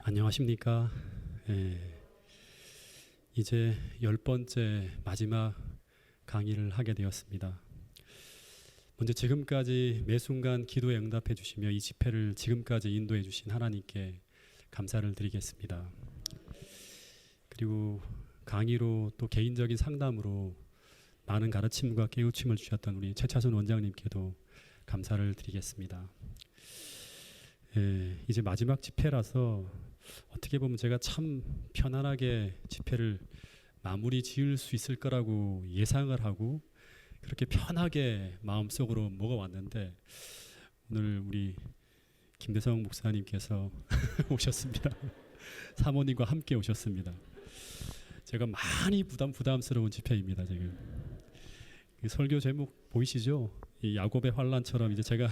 안녕하십니까. 예, 이제 10번째 마지막 강의를 하게 되었습니다. 먼저 지금까지 매 순간 기도에 응답해 주시며 이 집회를 지금까지 인도해 주신 하나님께 감사를 드리겠습니다. 그리고 강의로 또 개인적인 상담으로 많은 가르침과 깨우침을 주셨던 우리 최차순 원장님께도 감사를 드리겠습니다. 예, 이제 마지막 집회라서 어떻게 보면 제가 참 편안하게 집회를 마무리 지을 수 있을 거라고 예상을 하고 그렇게 편하게 마음속으로 먹어왔는데 오늘 우리 김대성 목사님께서 오셨습니다. 사모님과 함께 오셨습니다. 제가 많이 부담스러운 집회입니다. 지금 설교 제목 보이시죠? 이 야곱의 환란처럼 이제 제가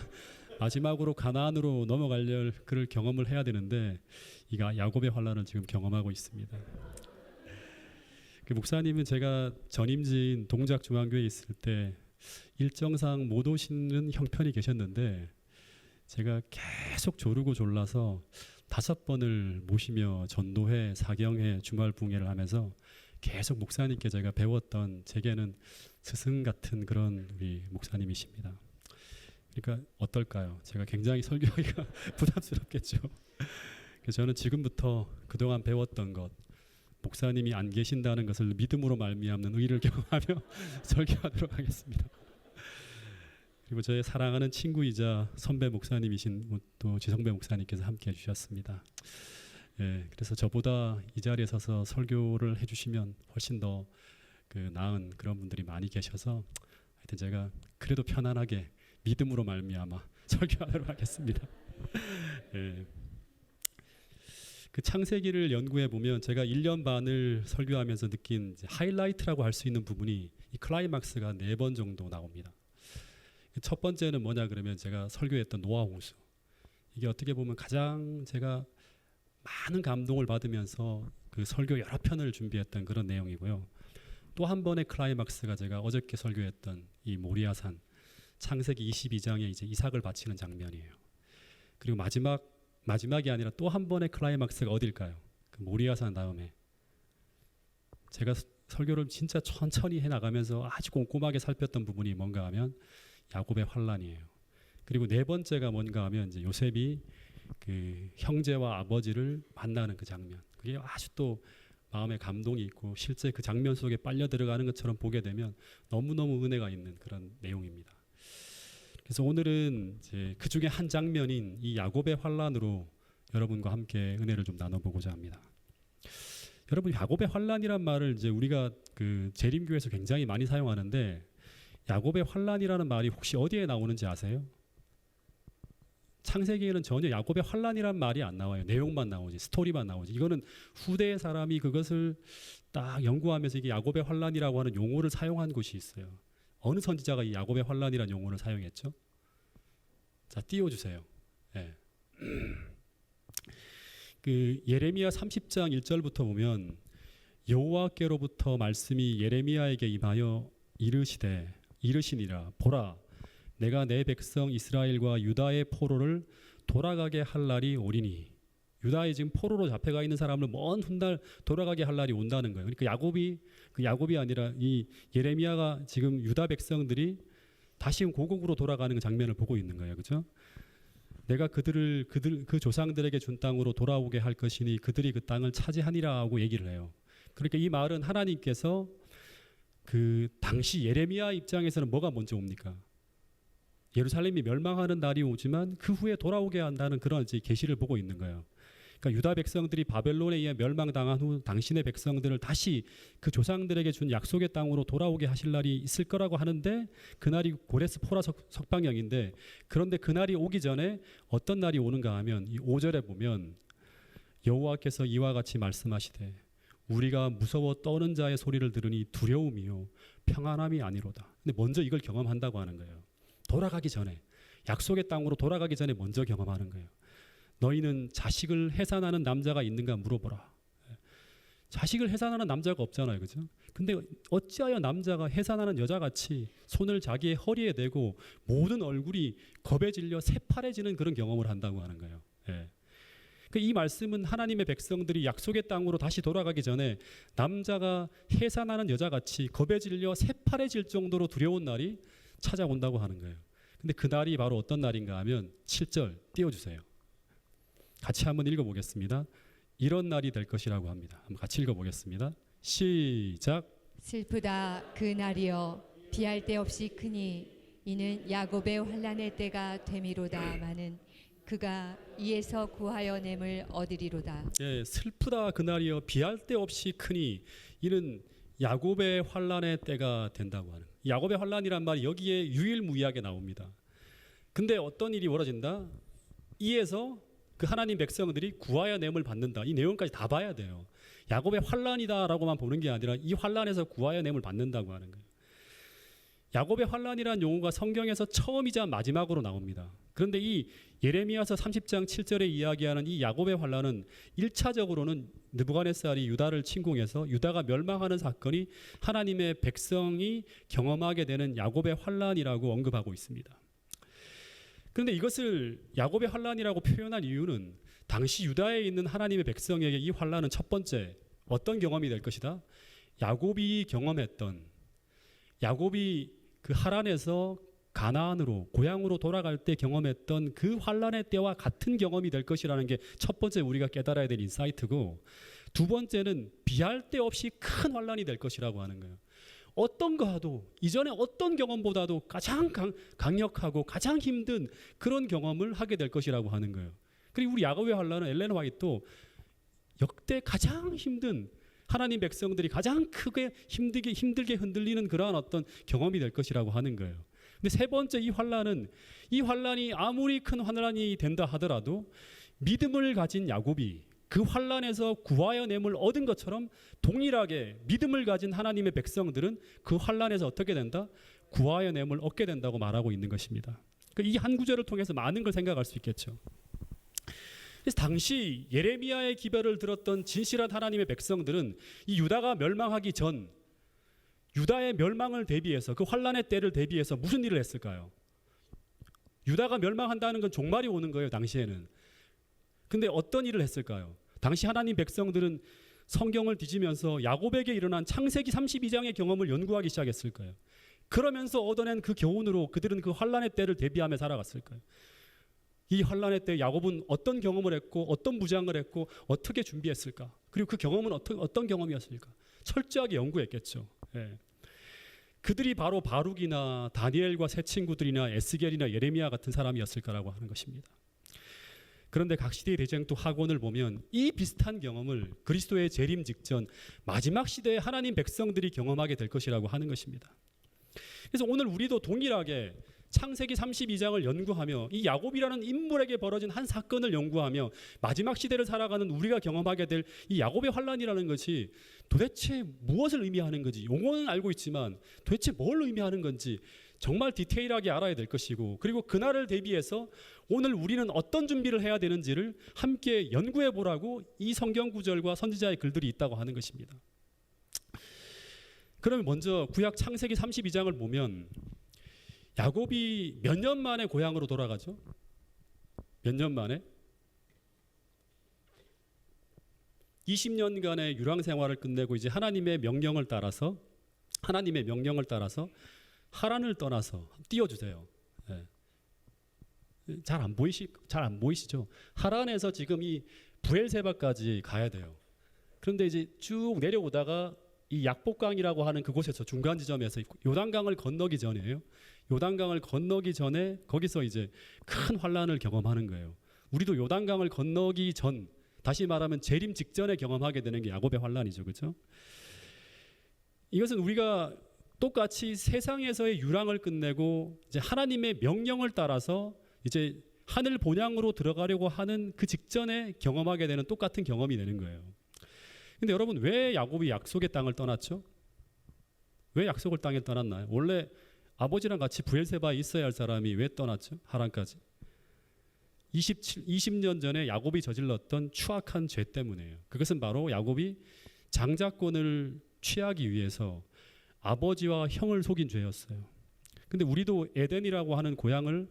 마지막으로 가나안으로 넘어갈 그를 경험을 해야 되는데 이 야곱의 환란을 지금 경험하고 있습니다. 그 목사님은 제가 전임지인 동작중앙교회에 있을 때 일정상 못 오시는 형편이 계셨는데 제가 계속 조르고 졸라서 5번을 모시며 전도회, 사경회, 주말붕회를 하면서 계속 목사님께 제가 배웠던 제게는 스승 같은 그런 우리 목사님이십니다. 그러니까 어떨까요? 제가 굉장히 설교하기가 부담스럽겠죠. 그래서 저는 지금부터 그동안 배웠던 것, 목사님이 안 계신다는 것을 믿음으로 말미암는 의를 경험하며 설교하도록 하겠습니다. 그리고 저의 사랑하는 친구이자 선배 목사님이신 또 지성배 목사님께서 함께 해주셨습니다. 예, 그래서 저보다 이 자리에 서서 설교를 해주시면 훨씬 더 나은 그런 분들이 많이 계셔서 하여튼 제가 그래도 편안하게 믿음으로 말미암아 설교하도록 하겠습니다. 예. 그 창세기를 연구해 보면 제가 1년 반을 설교하면서 느낀 이제 하이라이트라고 할 수 있는 부분이 이 클라이막스가 4번 정도 나옵니다. 첫 번째는 뭐냐 그러면 제가 설교했던 노아 홍수. 이게 어떻게 보면 가장 제가 많은 감동을 받으면서 그 설교 여러 편을 준비했던 그런 내용이고요. 또 한 번의 클라이막스가 제가 어저께 설교했던 이 모리아산 창세기 22장에 이제 이삭을 바치는 장면이에요. 그리고 마지막이 아니라 또 한 번의 클라이막스가 어딜까요? 그 모리아산 다음에 제가 설교를 진짜 천천히 해나가면서 아주 꼼꼼하게 살폈던 부분이 뭔가 하면 야곱의 환란이에요. 그리고 4번째가 뭔가 하면 이제 요셉이 그 형제와 아버지를 만나는 그 장면. 그게 아주 또 마음에 감동이 있고 실제 그 장면 속에 빨려 들어가는 것처럼 보게 되면 너무너무 은혜가 있는 그런 내용입니다. 그래서 오늘은 이제 그 중에 한 장면인 이 야곱의 환란으로 여러분과 함께 은혜를 좀 나눠보고자 합니다. 여러분, 야곱의 환란이란 말을 이제 우리가 그 재림교에서 굉장히 많이 사용하는데 야곱의 환란이라는 말이 혹시 어디에 나오는지 아세요? 창세기에는 전혀 야곱의 환란이란 말이 안 나와요. 내용만 나오지, 스토리만 나오지. 이거는 후대의 사람이 그것을 딱 연구하면서 이게 야곱의 환란이라고 하는 용어를 사용한 곳이 있어요. 어느 선지자가 이 야곱의 환란이라는 용어를 사용했죠? 자, 띄워주세요. 네. 그 예레미야 30장 1절부터 보면 여호와께로부터 말씀이 예레미야에게 임하여 이르시니라. 보라, 내가 내 백성 이스라엘과 유다의 포로를 돌아가게 할 날이 오리니. 유다에 지금 포로로 잡혀가 있는 사람을 먼 훗날 돌아가게 할 날이 온다는 거예요. 그러니까 야곱이 아니라 이 예레미야가 지금 유다 백성들이 다시 고국으로 돌아가는 그 장면을 보고 있는 거예요. 그렇죠? 내가 그 조상들에게 준 땅으로 돌아오게 할 것이니 그들이 그 땅을 차지하니라고 얘기를 해요. 그러니까 이 말은 하나님께서 그 당시 예레미야 입장에서는 뭐가 먼저 옵니까? 예루살렘이 멸망하는 날이 오지만 그 후에 돌아오게 한다는 그런 이제 계시를 보고 있는 거예요. 그러니까 유다 백성들이 바벨론에 의해 멸망당한 후 당신의 백성들을 다시 그 조상들에게 준 약속의 땅으로 돌아오게 하실 날이 있을 거라고 하는데 그날이 고레스 포라 석방령인데 그런데 그날이 오기 전에 어떤 날이 오는가 하면 이 5절에 보면 여호와께서 이와 같이 말씀하시되 우리가 무서워 떠는 자의 소리를 들으니 두려움이요 평안함이 아니로다. 근데 먼저 이걸 경험한다고 하는 거예요. 돌아가기 전에, 약속의 땅으로 돌아가기 전에 먼저 경험하는 거예요. 너희는 자식을 해산하는 남자가 있는가 물어보라. 자식을 해산하는 남자가 없잖아요. 그죠? 근데 어찌하여 남자가 해산하는 여자같이 손을 자기의 허리에 대고 모든 얼굴이 겁에 질려 새파래지는 그런 경험을 한다고 하는 거예요. 예. 이 말씀은 하나님의 백성들이 약속의 땅으로 다시 돌아가기 전에 남자가 해산하는 여자같이 겁에 질려 새파래질 정도로 두려운 날이 찾아온다고 하는 거예요. 근데 그 날이 바로 어떤 날인가 하면 7절 띄워주세요. 같이 한번 읽어보겠습니다. 이런 날이 될 것이라고 합니다. 한번 같이 읽어보겠습니다. 시작. 슬프다 그 날이여 비할 데 없이 크니 이는 야곱의 환난의 때가 되미로다마는 그가 이에서 구하여 냄을 얻으리로다. 예, 슬프다 그날이여 비할 데 없이 크니 이는 야곱의 환난의 때가 된다고 하는. 야곱의 환난이란 말이 여기에 유일무이하게 나옵니다. 근데 어떤 일이 벌어진다? 이에서 그 하나님 백성들이 구하여 냄을 받는다. 이 내용까지 다 봐야 돼요. 야곱의 환난이다라고만 보는 게 아니라 이 환난에서 구하여 냄을 받는다고 하는 거예요. 야곱의 환난이라는 용어가 성경에서 처음이자 마지막으로 나옵니다. 그런데 이 예레미야서 30장 7절에 이야기하는 이 야곱의 환난은 1차적으로는 느부갓네살이 유다를 침공해서 유다가 멸망하는 사건이 하나님의 백성이 경험하게 되는 야곱의 환난이라고 언급하고 있습니다. 그런데 이것을 야곱의 환난이라고 표현한 이유는 당시 유다에 있는 하나님의 백성에게 이 환난은 첫 번째 어떤 경험이 될 것이다? 야곱이 경험했던, 야곱이 그 하란에서 가나안으로 고향으로 돌아갈 때 경험했던 그 환난의 때와 같은 경험이 될 것이라는 게 첫 번째 우리가 깨달아야 될 인사이트고, 두 번째는 비할 데 없이 큰 환난이 될 것이라고 하는 거예요. 어떤 거하도 이전에 어떤 경험보다도 가장 강력하고 가장 힘든 그런 경험을 하게 될 것이라고 하는 거예요. 그리고 우리 야곱의 환난은 엘렌 화이트도 역대 가장 힘든, 하나님 백성들이 가장 크게 힘들게 흔들리는 그러한 어떤 경험이 될 것이라고 하는 거예요. 근데 세 번째 이 환난이 아무리 큰 환난이 된다 하더라도 믿음을 가진 야곱이 그 환난에서 구하여 냄을 얻은 것처럼 동일하게 믿음을 가진 하나님의 백성들은 그 환난에서 어떻게 된다? 구하여 냄을 얻게 된다고 말하고 있는 것입니다. 이 한 구절을 통해서 많은 걸 생각할 수 있겠죠. 그래서 당시 예레미야의 기별을 들었던 진실한 하나님의 백성들은 이 유다가 멸망하기 전 유다의 멸망을 대비해서, 그 환난의 때를 대비해서 무슨 일을 했을까요? 유다가 멸망한다는 건 종말이 오는 거예요, 당시에는. 근데 어떤 일을 했을까요? 당시 하나님 백성들은 성경을 뒤지면서 야곱에게 일어난 창세기 32장의 경험을 연구하기 시작했을 거예요. 그러면서 얻어낸 그 교훈으로 그들은 그 환난의 때를 대비하며 살아갔을 거예요. 이 환난의 때 야곱은 어떤 경험을 했고 어떤 무장을 했고 어떻게 준비했을까? 그리고 그 경험은 어떤 경험이었을까? 철저하게 연구했겠죠. 예. 그들이 바로 바룩이나 다니엘과 세 친구들이나 에스겔이나 예레미야 같은 사람이었을 거라고 하는 것입니다. 그런데 각 시대의 대쟁투 학원을 보면 이 비슷한 경험을 그리스도의 재림 직전 마지막 시대에 하나님 백성들이 경험하게 될 것이라고 하는 것입니다. 그래서 오늘 우리도 동일하게 창세기 32장을 연구하며 이 야곱이라는 인물에게 벌어진 한 사건을 연구하며 마지막 시대를 살아가는 우리가 경험하게 될 이 야곱의 환난이라는 것이 도대체 무엇을 의미하는 건지, 용어는 알고 있지만 도대체 뭘 의미하는 건지 정말 디테일하게 알아야 될 것이고, 그리고 그날을 대비해서 오늘 우리는 어떤 준비를 해야 되는지를 함께 연구해 보라고 이 성경 구절과 선지자의 글들이 있다고 하는 것입니다. 그러면 먼저 구약 창세기 32장을 보면 야곱이 몇 년 만에 고향으로 돌아가죠? 몇 년 만에? 20년간의 유랑 생활을 끝내고 이제 하나님의 명령을 따라서 하란을 떠나서 띄워주세요. 네. 잘 안 보이시죠? 하란에서 지금 이 브엘세바까지 가야 돼요. 그런데 이제 쭉 내려오다가 이 약복강이라고 하는 그곳에서 중간 지점에서 요단강을 건너기 전이에요. 요단강을 건너기 전에 거기서 이제 큰 환난을 경험하는 거예요. 우리도 요단강을 건너기 전, 다시 말하면 재림 직전에 경험하게 되는 게 야곱의 환난이죠, 그렇죠? 이것은 우리가 똑같이 세상에서의 유랑을 끝내고 이제 하나님의 명령을 따라서 이제 하늘 본향으로 들어가려고 하는 그 직전에 경험하게 되는 똑같은 경험이 되는 거예요. 근데 여러분, 왜 야곱이 약속의 땅을 떠났죠? 왜 약속의 땅에 떠났나요? 원래 아버지랑 같이 브엘세바에 있어야 할 사람이 왜 떠났죠? 하란까지. 20년 전에 야곱이 저질렀던 추악한 죄 때문이에요. 그것은 바로 야곱이 장자권을 취하기 위해서 아버지와 형을 속인 죄였어요. 근데 우리도 에덴이라고 하는 고향을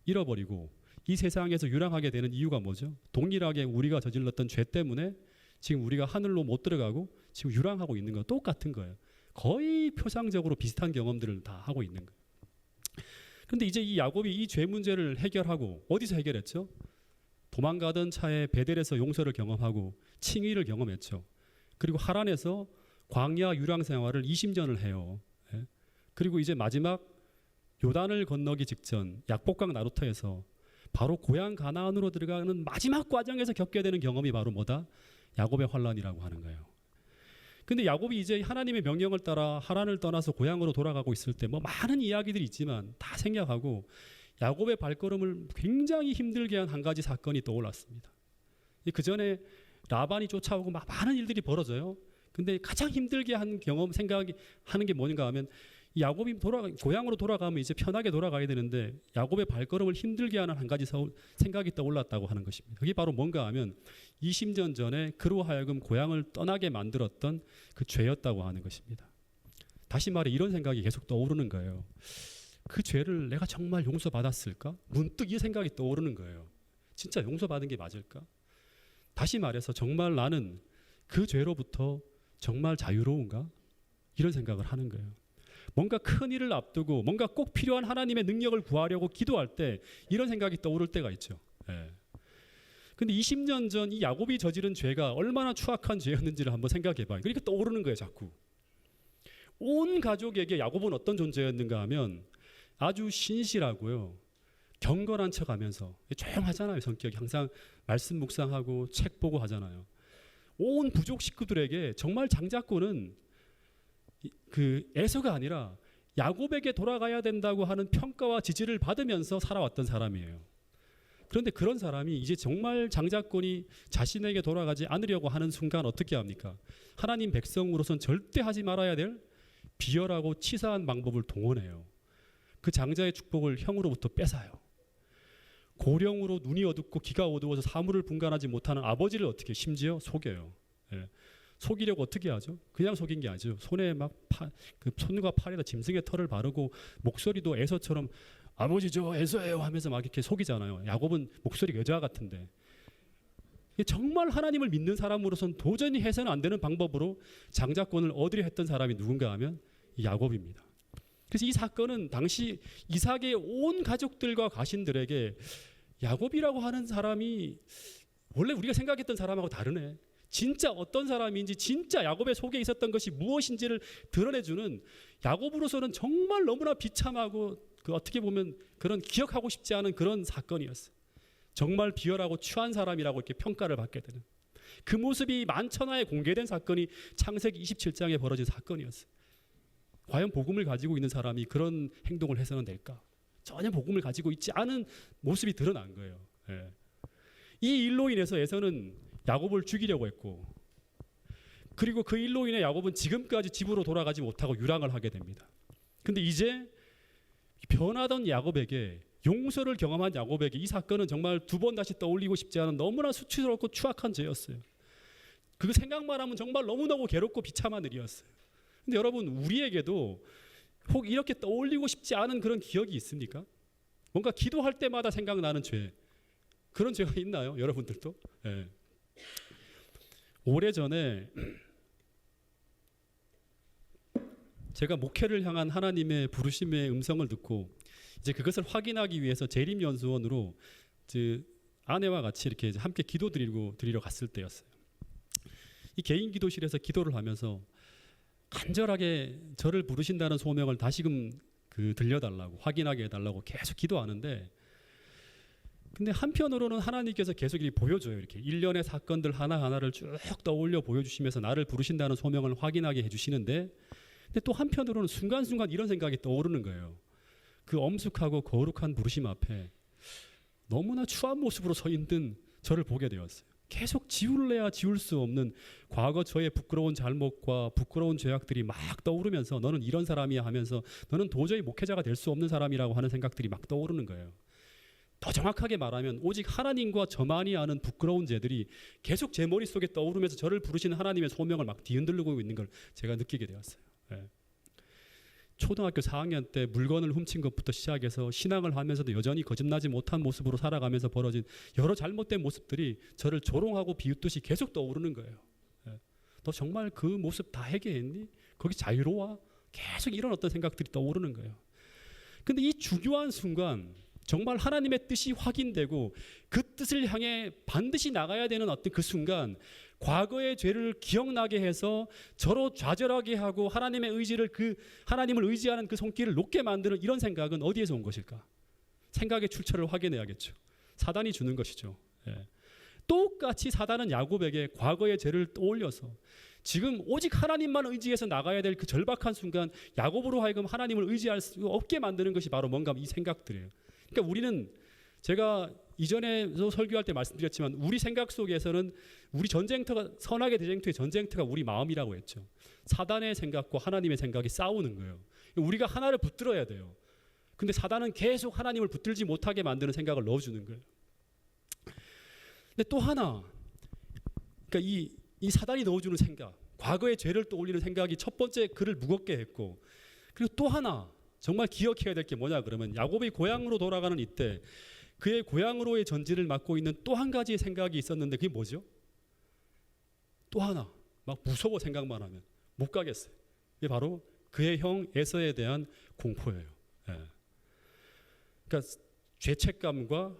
잃어버리고 이 세상에서 유랑하게 되는 이유가 뭐죠? 동일하게 우리가 저질렀던 죄 때문에 지금 우리가 하늘로 못 들어가고 지금 유랑하고 있는 거 똑같은 거예요. 거의 표상적으로 비슷한 경험들을 다 하고 있는 거예요. 그런데 이제 이 야곱이 이 죄 문제를 해결하고 어디서 해결했죠? 도망가던 차에 베델에서 용서를 경험하고 칭의를 경험했죠. 그리고 하란에서 광야 유랑 생활을 20년을 해요. 예. 그리고 이제 마지막 요단을 건너기 직전 약복강 나루터에서 바로 고향 가나안으로 들어가는 마지막 과정에서 겪게 되는 경험이 바로 뭐다? 야곱의 환란이라고 하는 거예요. 근데 야곱이 이제 하나님의 명령을 따라 하란을 떠나서 고향으로 돌아가고 있을 때 뭐 많은 이야기들이 있지만 다 생략하고 야곱의 발걸음을 굉장히 힘들게 한 한 가지 사건이 떠올랐습니다. 그 전에 라반이 쫓아오고 막 많은 일들이 벌어져요. 근데 가장 힘들게 한 경험 생각이 하는 게 뭔가 하면 야곱이 고향으로 돌아가면 이제 편하게 돌아가야 되는데 야곱의 발걸음을 힘들게 하는 한 가지 생각이 떠올랐다고 하는 것입니다. 그게 바로 뭔가 하면 20년 전에 그로 하여금 고향을 떠나게 만들었던 그 죄였다고 하는 것입니다. 다시 말해 이런 생각이 계속 떠오르는 거예요. 그 죄를 내가 정말 용서받았을까? 문득 이 생각이 떠오르는 거예요. 진짜 용서받은 게 맞을까? 다시 말해서 정말 나는 그 죄로부터 정말 자유로운가? 이런 생각을 하는 거예요. 뭔가 큰 일을 앞두고 뭔가 꼭 필요한 하나님의 능력을 구하려고 기도할 때 이런 생각이 떠오를 때가 있죠. 예. 근데 20년 전 이 야곱이 저지른 죄가 얼마나 추악한 죄였는지를 한번 생각해 봐요. 그러니까 떠오르는 거예요, 자꾸. 온 가족에게 야곱은 어떤 존재였는가 하면 아주 신실하고요. 경건한 척하면서 조용하잖아요. 성격이 항상 말씀 묵상하고 책 보고 하잖아요. 온 부족 식구들에게 정말 장자권은 그 에서가 아니라 야곱에게 돌아가야 된다고 하는 평가와 지지를 받으면서 살아왔던 사람이에요. 그런데 그런 사람이 이제 정말 장자권이 자신에게 돌아가지 않으려고 하는 순간 어떻게 합니까? 하나님 백성으로선 절대 하지 말아야 될 비열하고 치사한 방법을 동원해요. 그 장자의 축복을 형으로부터 뺏어요. 고령으로 눈이 어둡고 귀가 어두워서 사물을 분간하지 못하는 아버지를 어떻게 심지어 속여요. 예. 속이려고 어떻게 하죠? 그냥 속인 게 아니죠. 손에 막 그 손과 팔에다 짐승의 털을 바르고 목소리도 에서처럼 아버지 저 에서예요 하면서 막 이렇게 속이잖아요. 야곱은 목소리가 여자 같은데 정말 하나님을 믿는 사람으로선 도저히 해서는 안 되는 방법으로 장자권을 얻으려 했던 사람이 누군가 하면 야곱입니다. 그래서 이 사건은 당시 이삭의 온 가족들과 가신들에게 야곱이라고 하는 사람이 원래 우리가 생각했던 사람하고 다르네. 진짜 어떤 사람인지 진짜 야곱의 속에 있었던 것이 무엇인지를 드러내주는 야곱으로서는 정말 너무나 비참하고 그 어떻게 보면 그런 기억하고 싶지 않은 그런 사건이었어요. 정말 비열하고 추한 사람이라고 이렇게 평가를 받게 되는 그 모습이 만천하에 공개된 사건이 창세기 27장에 벌어진 사건이었어요. 과연 복음을 가지고 있는 사람이 그런 행동을 해서는 될까? 전혀 복음을 가지고 있지 않은 모습이 드러난 거예요. 예. 이 일로 인해서 에서는 야곱을 죽이려고 했고 그리고 그 일로 인해 야곱은 지금까지 집으로 돌아가지 못하고 유랑을 하게 됩니다. 근데 이제 변하던 야곱에게 용서를 경험한 야곱에게 이 사건은 정말 두 번 다시 떠올리고 싶지 않은 너무나 수치스럽고 추악한 죄였어요. 그 생각만 하면 정말 너무너무 괴롭고 비참한 일이었어요. 근데 여러분 우리에게도 혹 이렇게 떠올리고 싶지 않은 그런 기억이 있습니까? 뭔가 기도할 때마다 생각나는 죄 그런 죄가 있나요? 여러분들도? 네. 오래전에 제가 목회를 향한 하나님의 부르심의 음성을 듣고 이제 그것을 확인하기 위해서 재림연수원으로 아내와 같이 이렇게 함께 드리러 갔을 때였어요. 이 개인 기도실에서 기도를 하면서 간절하게 저를 부르신다는 소명을 다시금 들려달라고 확인하게 해달라고 계속 기도하는데 근데 한편으로는 하나님께서 계속 이렇게 보여줘요. 이렇게 일련의 사건들 하나하나를 쭉 떠올려 보여주시면서 나를 부르신다는 소명을 확인하게 해주시는데 근데 또 한편으로는 순간순간 이런 생각이 떠오르는 거예요. 그 엄숙하고 거룩한 부르심 앞에 너무나 추한 모습으로 서 있는 저를 보게 되었어요. 계속 지울래야 지울 수 없는 과거 저의 부끄러운 잘못과 부끄러운 죄악들이 막 떠오르면서 너는 이런 사람이야 하면서 너는 도저히 목회자가 될 수 없는 사람이라고 하는 생각들이 막 떠오르는 거예요. 더 정확하게 말하면 오직 하나님과 저만이 아는 부끄러운 죄들이 계속 제 머릿속에 떠오르면서 저를 부르시는 하나님의 소명을 막 뒤흔들고 있는 걸 제가 느끼게 되었어요. 예. 초등학교 4학년 때 물건을 훔친 것부터 시작해서 신앙을 하면서도 여전히 거듭나지 못한 모습으로 살아가면서 벌어진 여러 잘못된 모습들이 저를 조롱하고 비웃듯이 계속 떠오르는 거예요. 예. 너 정말 그 모습 다 해결했니? 거기 자유로워? 계속 이런 어떤 생각들이 떠오르는 거예요. 근데 이 중요한 순간 정말 하나님의 뜻이 확인되고 그 뜻을 향해 반드시 나가야 되는 어떤 그 순간, 과거의 죄를 기억나게 해서 저로 좌절하게 하고 하나님의 의지를, 그 하나님을 의지하는 그 손길을 놓게 만드는 이런 생각은 어디에서 온 것일까? 생각의 출처를 확인해야겠죠. 사단이 주는 것이죠. 예. 똑같이 사단은 야곱에게 과거의 죄를 떠올려서 지금 오직 하나님만 의지해서 나가야 될 그 절박한 순간, 야곱으로 하여금 하나님을 의지할 수 없게 만드는 것이 바로 뭔가 이 생각들이에요. 그러니까 우리는, 제가 이전에도 설교할 때 말씀드렸지만, 우리 생각 속에서는 우리 전쟁터가, 선악의 대쟁투의 전쟁터가 우리 마음이라고 했죠. 사단의 생각과 하나님의 생각이 싸우는 거예요. 우리가 하나를 붙들어야 돼요. 근데 사단은 계속 하나님을 붙들지 못하게 만드는 생각을 넣어주는 거예요. 근데 또 하나, 그러니까 이 사단이 넣어주는 생각, 과거의 죄를 떠올리는 생각이 첫 번째 그를 무겁게 했고, 그리고 또 하나 정말 기억해야 될 게 뭐냐 그러면, 야곱이 고향으로 돌아가는 이때 그의 고향으로의 전지를 맡고 있는 또 한 가지의 생각이 있었는데, 그게 뭐죠? 또 하나, 막 무서워 생각만 하면 못 가겠어요. 이게 바로 그의 형 에서에 대한 공포예요. 예. 그러니까 죄책감과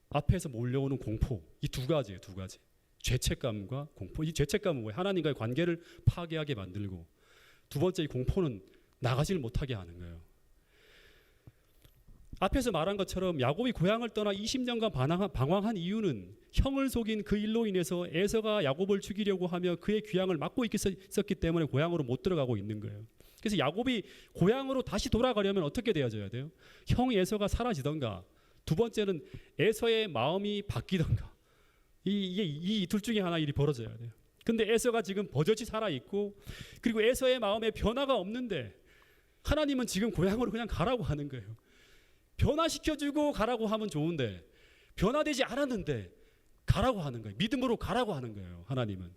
앞에서 몰려오는 공포, 이 두 가지예요. 두 가지. 죄책감과 공포. 이 죄책감은 뭐예요? 하나님과의 관계를 파괴하게 만들고, 두 번째 이 공포는 나가지를 못하게 하는 거예요. 앞에서 말한 것처럼 야곱이 고향을 떠나 20년간 방황한 이유는 형을 속인 그 일로 인해서 에서가 야곱을 죽이려고 하며 그의 귀향을 막고 있었기 때문에 고향으로 못 들어가고 있는 거예요. 그래서 야곱이 고향으로 다시 돌아가려면 어떻게 되어져야 돼요? 형 에서가 사라지던가, 두 번째는 에서의 마음이 바뀌던가, 이 둘 중에 하나 일이 벌어져야 돼요. 근데 에서가 지금 버젓이 살아있고, 그리고 에서의 마음에 변화가 없는데 하나님은 지금 고향으로 그냥 가라고 하는 거예요. 변화시켜주고 가라고 하면 좋은데 변화되지 않았는데 가라고 하는 거예요. 믿음으로 가라고 하는 거예요, 하나님은.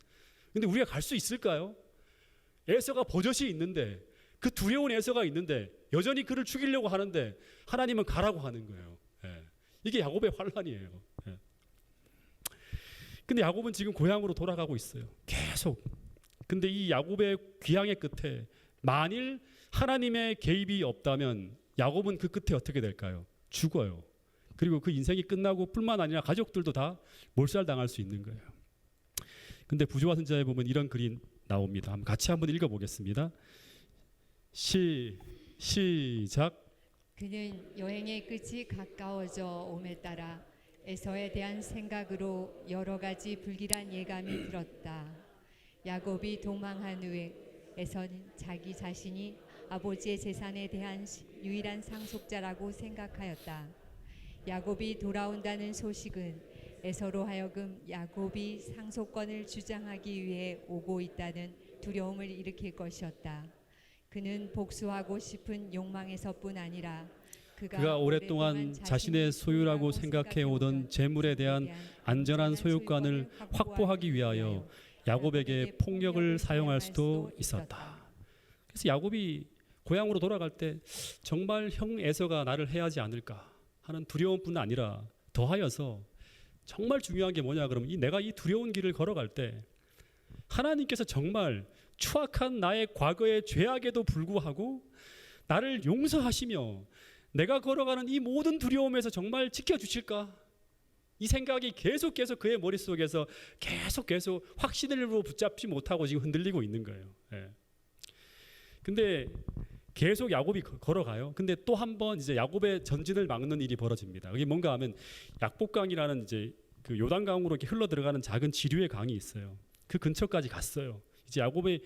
근데 우리가 갈 수 있을까요? 에서가 버젓이 있는데, 그 두려운 에서가 있는데 여전히 그를 죽이려고 하는데 하나님은 가라고 하는 거예요. 예. 이게 야곱의 환란이에요. 예. 근데 야곱은 지금 고향으로 돌아가고 있어요. 계속. 근데 이 야곱의 귀향의 끝에 만일 하나님의 개입이 없다면 야곱은 그 끝에 어떻게 될까요? 죽어요. 그리고 그 인생이 끝나고 뿐만 아니라 가족들도 다 몰살당할 수 있는 거예요. 근데 부조와 선지자에 보면 이런 글이 나옵니다. 같이 한번 읽어보겠습니다. 시작. 그는 여행의 끝이 가까워져 옴에 따라 에서에 대한 생각으로 여러 가지 불길한 예감이 들었다. 야곱이 도망한 후에 에서는 자기 자신이 아버지의 재산에 대한 유일한 상속자라고 생각하였다. 야곱이 돌아온다는 소식은 에서로 하여금 야곱이 상속권을 주장하기 위해 오고 있다는 두려움을 일으킬 것이었다. 그는 복수하고 싶은 욕망에서뿐 아니라 그가 오랫동안 자신의 소유라고 생각해 오던 재물에 대한 안전한 소유권을 확보하기 위하여 야곱에게 폭력을 사용할 수도 있었다. 그래서 야곱이 고향으로 돌아갈 때 정말 형 에서가 나를 해하지 않을까 하는 두려움뿐 아니라 더하여서 정말 중요한 게 뭐냐 그러면, 내가 이 두려운 길을 걸어갈 때 하나님께서 정말 추악한 나의 과거의 죄악에도 불구하고 나를 용서하시며 내가 걸어가는 이 모든 두려움에서 정말 지켜주실까? 이 생각이 계속 그의 머릿속에서 계속 확신을 붙잡지 못하고 지금 흔들리고 있는 거예요. 예. 근데 계속 야곱이 걸어가요. 근데 또 한 번 이제 야곱의 전진을 막는 일이 벌어집니다. 그게 뭔가 하면 약복강이라는 이제 그 요단강으로 이렇게 흘러 들어가는 작은 지류의 강이 있어요. 그 근처까지 갔어요. 이제 야곱의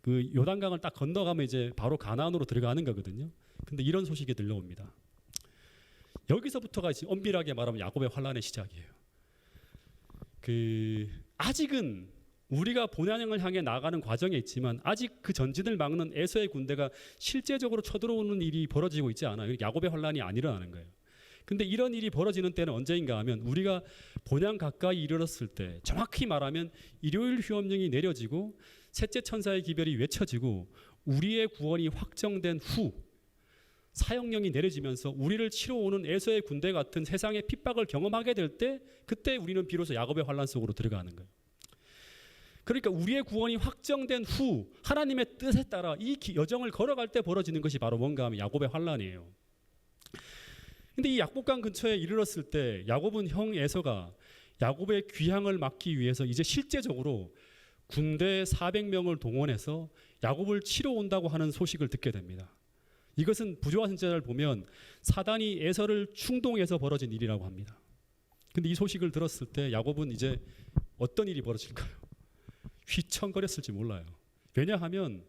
그 요단강을 딱 건너가면 이제 바로 가나안으로 들어가는 거거든요. 근데 이런 소식이 들려옵니다. 여기서부터가 이제 엄밀하게 말하면 야곱의 환란의 시작이에요. 아직은 우리가 본향을 향해 나가는 과정에 있지만 아직 그 전진을 막는 에서의 군대가 실제적으로 쳐들어오는 일이 벌어지고 있지 않아요. 야곱의 환란이 안 일어나는 거예요. 근데 이런 일이 벌어지는 때는 언제인가 하면 우리가 본향 가까이 이르렀을 때, 정확히 말하면 일요일 휴업령이 내려지고 셋째 천사의 기별이 외쳐지고 우리의 구원이 확정된 후 사형령이 내려지면서 우리를 치러 오는 에서의 군대 같은 세상의 핍박을 경험하게 될 때 그때 우리는 비로소 야곱의 환란 속으로 들어가는 거예요. 그러니까 우리의 구원이 확정된 후 하나님의 뜻에 따라 이 여정을 걸어갈 때 벌어지는 것이 바로 뭔가 하면 야곱의 환란이에요. 근데 이 약복강 근처에 이르렀을 때 야곱은 형 에서가 야곱의 귀향을 막기 위해서 이제 실제적으로 군대 400명을 동원해서 야곱을 치러 온다고 하는 소식을 듣게 됩니다. 이것은 부조화 선지자를 보면 사단이 에서를 충동해서 벌어진 일이라고 합니다. 근데 이 소식을 들었을 때 야곱은 이제 어떤 일이 벌어질까요? 휘청거렸을지 몰라요. 왜냐하면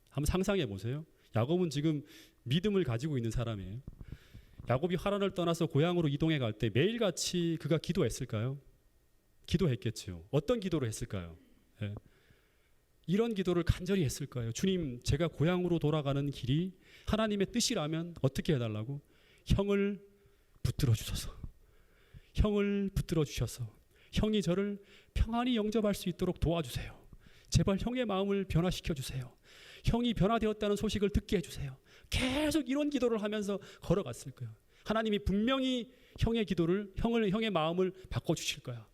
한번 상상해 보세요. 야곱은 지금 믿음을 가지고 있는 사람이에요. 야곱이 하란을 떠나서 고향으로 이동해 갈 때 매일같이 그가 기도했을까요? 기도했겠죠. 어떤 기도를 했을까요? 예. 이런 기도를 간절히 했을 거예요. 주님, 제가 고향으로 돌아가는 길이 하나님의 뜻이라면 어떻게 해달라고? 형을 붙들어 주소서. 형을 붙들어 주셔서 형이 저를 평안히 영접할 수 있도록 도와주세요. 제발 형의 마음을 변화시켜 주세요. 형이 변화되었다는 소식을 듣게 해주세요. 계속 이런 기도를 하면서 걸어갔을 거예요. 하나님이 분명히 형의 기도를 형의 마음을 바꿔주실 거야.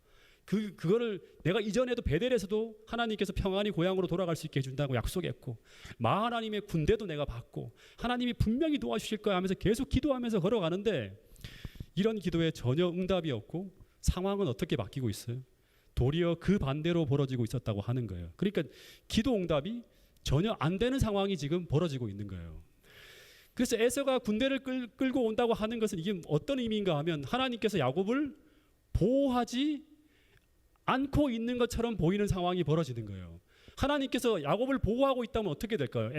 그거를 내가 이전에도 베델에서도 하나님께서 평안히 고향으로 돌아갈 수 있게 해준다고 약속했고 하나님의 군대도 내가 받고 하나님이 분명히 도와주실 거야 하면서 계속 기도하면서 걸어가는데 이런 기도에 전혀 응답이 없고 상황은 어떻게 바뀌고 있어요? 도리어 그 반대로 벌어지고 있었다고 하는 거예요. 그러니까 기도 응답이 전혀 안 되는 상황이 지금 벌어지고 있는 거예요. 그래서 에서가 군대를 끌고 온다고 하는 것은 이게 어떤 의미인가 하면 하나님께서 야곱을 보호하지 않고 있는 것처럼 보이는 상황이 벌어지는 거예요. 하나님께서 야곱을 보호하고 있다면 어떻게 될까요?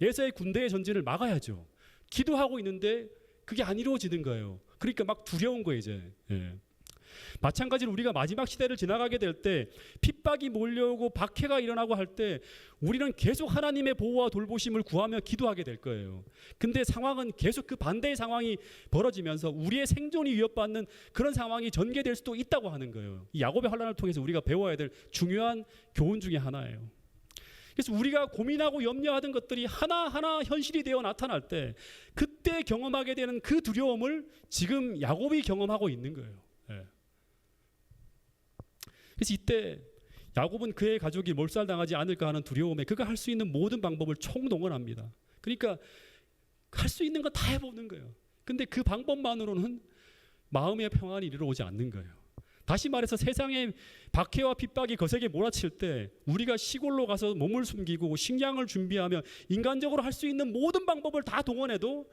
에서의 군대의 전진을 막아야죠. 기도하고 있는데 그게 안 이루어지는 거예요. 그러니까 막 두려운 거예요 이제. 예. 마찬가지로 우리가 마지막 시대를 지나가게 될 때 핍박이 몰려오고 박해가 일어나고 할 때 우리는 계속 하나님의 보호와 돌보심을 구하며 기도하게 될 거예요. 근데 상황은 계속 그 반대의 상황이 벌어지면서 우리의 생존이 위협받는 그런 상황이 전개될 수도 있다고 하는 거예요. 이 야곱의 환란을 통해서 우리가 배워야 될 중요한 교훈 중에 하나예요. 그래서 우리가 고민하고 염려하던 것들이 하나하나 현실이 되어 나타날 때 그때 경험하게 되는 그 두려움을 지금 야곱이 경험하고 있는 거예요. 예. 그래서 이때 야곱은 그의 가족이 몰살당하지 않을까 하는 두려움에 그가 할 수 있는 모든 방법을 총동원합니다. 그러니까 할 수 있는 거 다 해보는 거예요. 근데 그 방법만으로는 마음의 평안이 이르러오지 않는 거예요. 다시 말해서 세상의 박해와 핍박이 거세게 몰아칠 때 우리가 시골로 가서 몸을 숨기고 식량을 준비하며 인간적으로 할 수 있는 모든 방법을 다 동원해도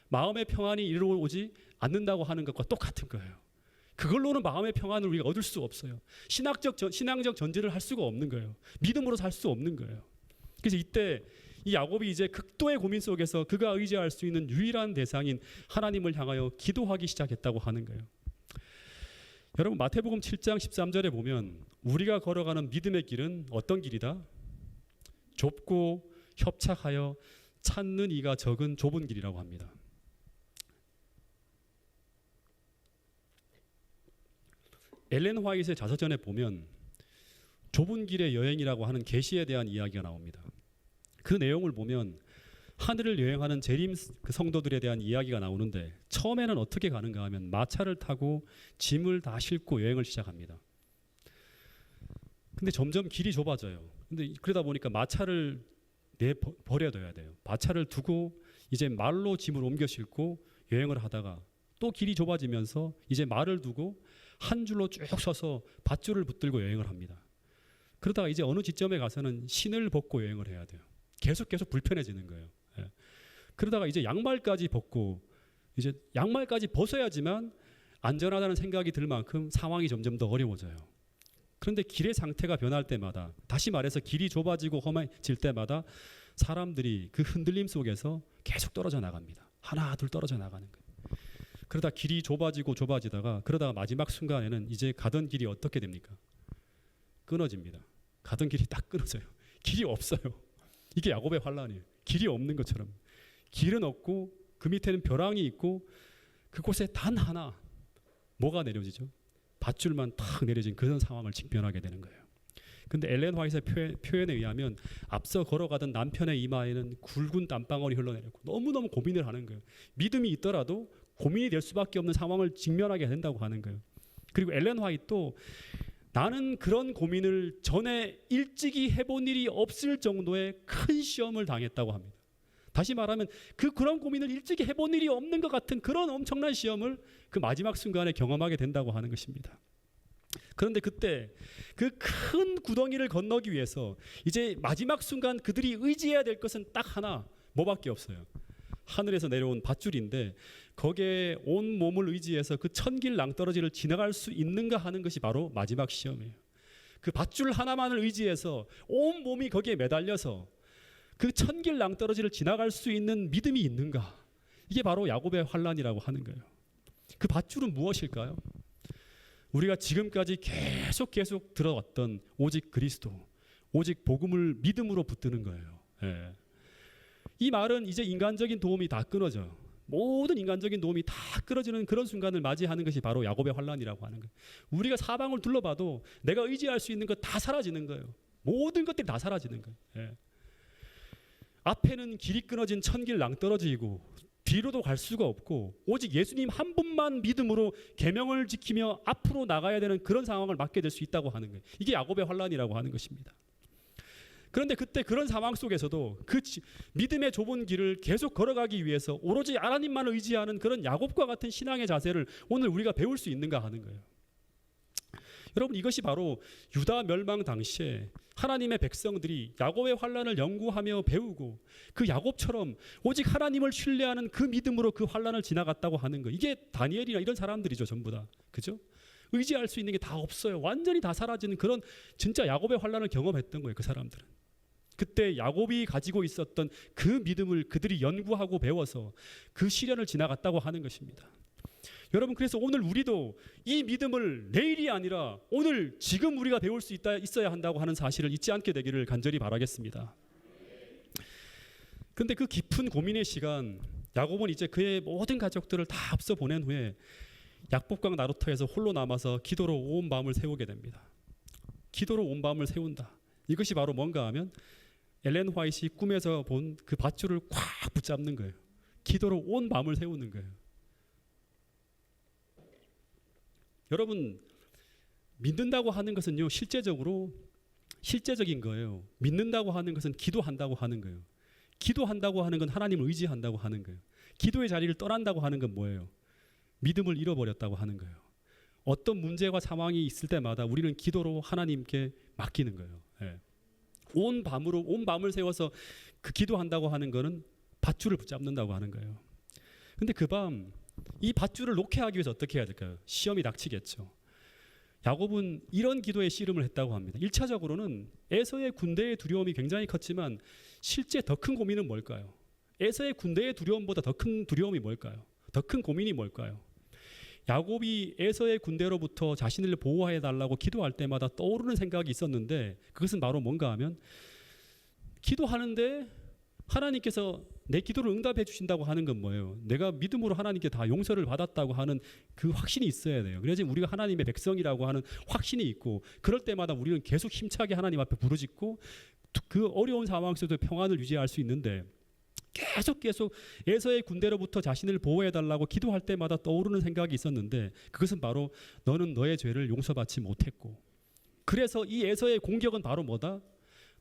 마음의 평안이 이르러오지 않는다고 하는 것과 똑같은 거예요. 그걸로는 마음의 평안을 우리가 얻을 수 없어요. 신앙적 전진을 할 수가 없는 거예요. 믿음으로 살 수 없는 거예요. 그래서 이때 이 야곱이 이제 극도의 고민 속에서 그가 의지할 수 있는 유일한 대상인 하나님을 향하여 기도하기 시작했다고 하는 거예요. 여러분 마태복음 7장 13절에 보면 우리가 걸어가는 믿음의 길은 어떤 길이다? 좁고 협착하여 찾는 이가 적은 좁은 길이라고 합니다. 엘렌 화이트의 자서전에 보면 좁은 길의 여행이라고 하는 계시에 대한 이야기가 나옵니다. 그 내용을 보면 하늘을 여행하는 재림 그 성도들에 대한 이야기가 나오는데 처음에는 어떻게 가는가 하면 마차를 타고 짐을 다 싣고 여행을 시작합니다. 근데 점점 길이 좁아져요. 근데 그러다 보니까 마차를 버려둬야 돼요. 마차를 두고 이제 말로 짐을 옮겨 싣고 여행을 하다가 또 길이 좁아지면서 이제 말을 두고 한 줄로 쭉 서서 밧줄을 붙들고 여행을 합니다. 그러다가 이제 어느 지점에 가서는 신을 벗고 여행을 해야 돼요. 계속 불편해지는 거예요. 예. 그러다가 이제 양말까지 벗고 이제 양말까지 벗어야지만 안전하다는 생각이 들 만큼 상황이 점점 더 어려워져요. 그런데 길의 상태가 변할 때마다 다시 말해서 길이 좁아지고 험해질 때마다 사람들이 그 흔들림 속에서 계속 떨어져 나갑니다. 하나 둘 떨어져 나가는 거예요. 그러다 길이 좁아지다가 그러다가 마지막 순간에는 이제 가던 길이 어떻게 됩니까? 끊어집니다. 가던 길이 딱 끊어져요. 길이 없어요. 이게 야곱의 환란이에요. 길이 없는 것처럼. 길은 없고 그 밑에는 벼랑이 있고 그곳에 단 하나 뭐가 내려지죠? 밧줄만 탁 내려진 그런 상황을 직면하게 되는 거예요. 근데 엘렌 화이트의 표현에 의하면 앞서 걸어가던 남편의 이마에는 굵은 땀방울이 흘러내렸고 너무너무 고민을 하는 거예요. 믿음이 있더라도 고민이 될 수밖에 없는 상황을 직면하게 된다고 하는 거예요. 그리고 엘렌 화이트도 나는 그런 고민을 전에 일찍이 해본 일이 없을 정도의 큰 시험을 당했다고 합니다. 다시 말하면 그런 고민을 일찍이 해본 일이 없는 것 같은 그런 엄청난 시험을 그 마지막 순간에 경험하게 된다고 하는 것입니다. 그런데 그때 그 큰 구덩이를 건너기 위해서 이제 마지막 순간 그들이 의지해야 될 것은 딱 하나, 뭐밖에 없어요. 하늘에서 내려온 밧줄인데 거기에 온 몸을 의지해서 그 천길 낭떠러지를 지나갈 수 있는가 하는 것이 바로 마지막 시험이에요. 그 밧줄 하나만을 의지해서 온 몸이 거기에 매달려서 그 천길 낭떠러지를 지나갈 수 있는 믿음이 있는가? 이게 바로 야곱의 환난이라고 하는 거예요. 그 밧줄은 무엇일까요? 우리가 지금까지 계속 들어왔던 오직 그리스도, 오직 복음을 믿음으로 붙드는 거예요. 예. 이 말은 이제 인간적인 도움이 다 끊어져요. 모든 인간적인 도움이 다 끊어지는 그런 순간을 맞이하는 것이 바로 야곱의 환난이라고 하는 거예요. 우리가 사방을 둘러봐도 내가 의지할 수 있는 것 다 사라지는 거예요. 모든 것들이 다 사라지는 거예요. 예. 앞에는 길이 끊어진 천길 낭떠러지이고 뒤로도 갈 수가 없고 오직 예수님 한 분만 믿음으로 계명을 지키며 앞으로 나가야 되는 그런 상황을 맞게 될 수 있다고 하는 거예요. 이게 야곱의 환난이라고 하는 것입니다. 그런데 그때 그런 상황 속에서도 그 믿음의 좁은 길을 계속 걸어가기 위해서 오로지 하나님만을 의지하는 그런 야곱과 같은 신앙의 자세를 오늘 우리가 배울 수 있는가 하는 거예요. 여러분, 이것이 바로 유다 멸망 당시에 하나님의 백성들이 야곱의 환난을 연구하며 배우고 그 야곱처럼 오직 하나님을 신뢰하는 그 믿음으로 그 환난을 지나갔다고 하는 거예요. 이게 다니엘이나 이런 사람들이죠, 전부 다. 그죠? 의지할 수 있는 게 다 없어요. 완전히 다 사라지는 그런 진짜 야곱의 환난을 경험했던 거예요, 그 사람들은. 그때 야곱이 가지고 있었던 그 믿음을 그들이 연구하고 배워서 그 시련을 지나갔다고 하는 것입니다. 여러분, 그래서 오늘 우리도 이 믿음을 내일이 아니라 오늘 지금 우리가 배울 수 있어야 한다고 하는 사실을 잊지 않게 되기를 간절히 바라겠습니다. 그런데 그 깊은 고민의 시간, 야곱은 이제 그의 모든 가족들을 다 앞서 보낸 후에 약복강 나루터에서 홀로 남아서 기도로 온 밤을 세우게 됩니다. 기도로 온 밤을 세운다. 이것이 바로 뭔가 하면 엘렌 화이트이 꿈에서 본 그 밧줄을 꽉 붙잡는 거예요. 기도로 온 밤을 세우는 거예요. 여러분, 믿는다고 하는 것은요, 실제적인 거예요. 믿는다고 하는 것은 기도한다고 하는 거예요. 기도한다고 하는 건 하나님을 의지한다고 하는 거예요. 기도의 자리를 떠난다고 하는 건 뭐예요? 믿음을 잃어버렸다고 하는 거예요. 어떤 문제와 상황이 있을 때마다 우리는 기도로 하나님께 맡기는 거예요. 예. 온 밤을 세워서 그 기도한다고 하는 거는 밧줄을 붙잡는다고 하는 거예요. 근데 그 밤 이 밧줄을 놓게 하기 위해서 어떻게 해야 될까요? 시험이 닥치겠죠. 야곱은 이런 기도에 씨름을 했다고 합니다. 1차적으로는 에서의 군대의 두려움이 굉장히 컸지만 실제 더 큰 고민은 뭘까요? 에서의 군대의 두려움보다 더 큰 두려움이 뭘까요? 더 큰 고민이 뭘까요? 야곱이 에서의 군대로부터 자신을 보호해 달라고 기도할 때마다 떠오르는 생각이 있었는데 그것은 바로 뭔가 하면 기도하는데 하나님께서 내 기도를 응답해 주신다고 하는 건 뭐예요? 내가 믿음으로 하나님께 다 용서를 받았다고 하는 그 확신이 있어야 돼요. 그래야지 우리가 하나님의 백성이라고 하는 확신이 있고 그럴 때마다 우리는 계속 힘차게 하나님 앞에 부르짖고 그 어려운 상황 속에서 평안을 유지할 수 있는데 계속 에서의 군대로부터 자신을 보호해 달라고 기도할 때마다 떠오르는 생각이 있었는데 그것은 바로 너는 너의 죄를 용서받지 못했고 그래서 이 에서의 공격은 바로 뭐다?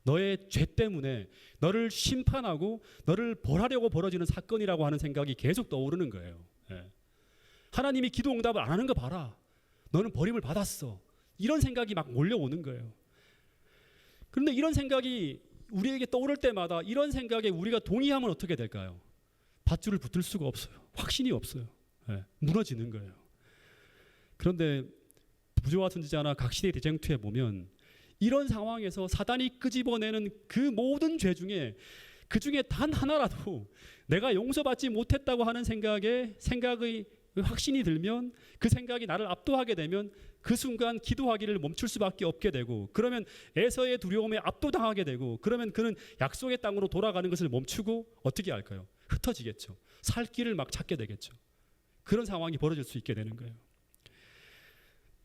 너의 죄 때문에 너를 심판하고 너를 벌하려고 벌어지는 사건이라고 하는 생각이 계속 떠오르는 거예요. 예. 하나님이 기도 응답을 안 하는 거 봐라. 너는 버림을 받았어. 이런 생각이 막 몰려오는 거예요. 그런데 이런 생각이 우리에게 떠오를 때마다 이런 생각에 우리가 동의하면 어떻게 될까요? 밧줄을 붙들 수가 없어요. 확신이 없어요. 예. 무너지는 거예요. 그런데 부조와 선지자나 각 시대 대쟁투에 보면 이런 상황에서 사단이 끄집어내는 그 모든 죄 중에 그 중에 단 하나라도 내가 용서받지 못했다고 하는 생각의 확신이 들면 그 생각이 나를 압도하게 되면 그 순간 기도하기를 멈출 수밖에 없게 되고 그러면 에서의 두려움에 압도당하게 되고 그러면 그는 약속의 땅으로 돌아가는 것을 멈추고 어떻게 할까요? 흩어지겠죠. 살 길을 막 찾게 되겠죠. 그런 상황이 벌어질 수 있게 되는 거예요.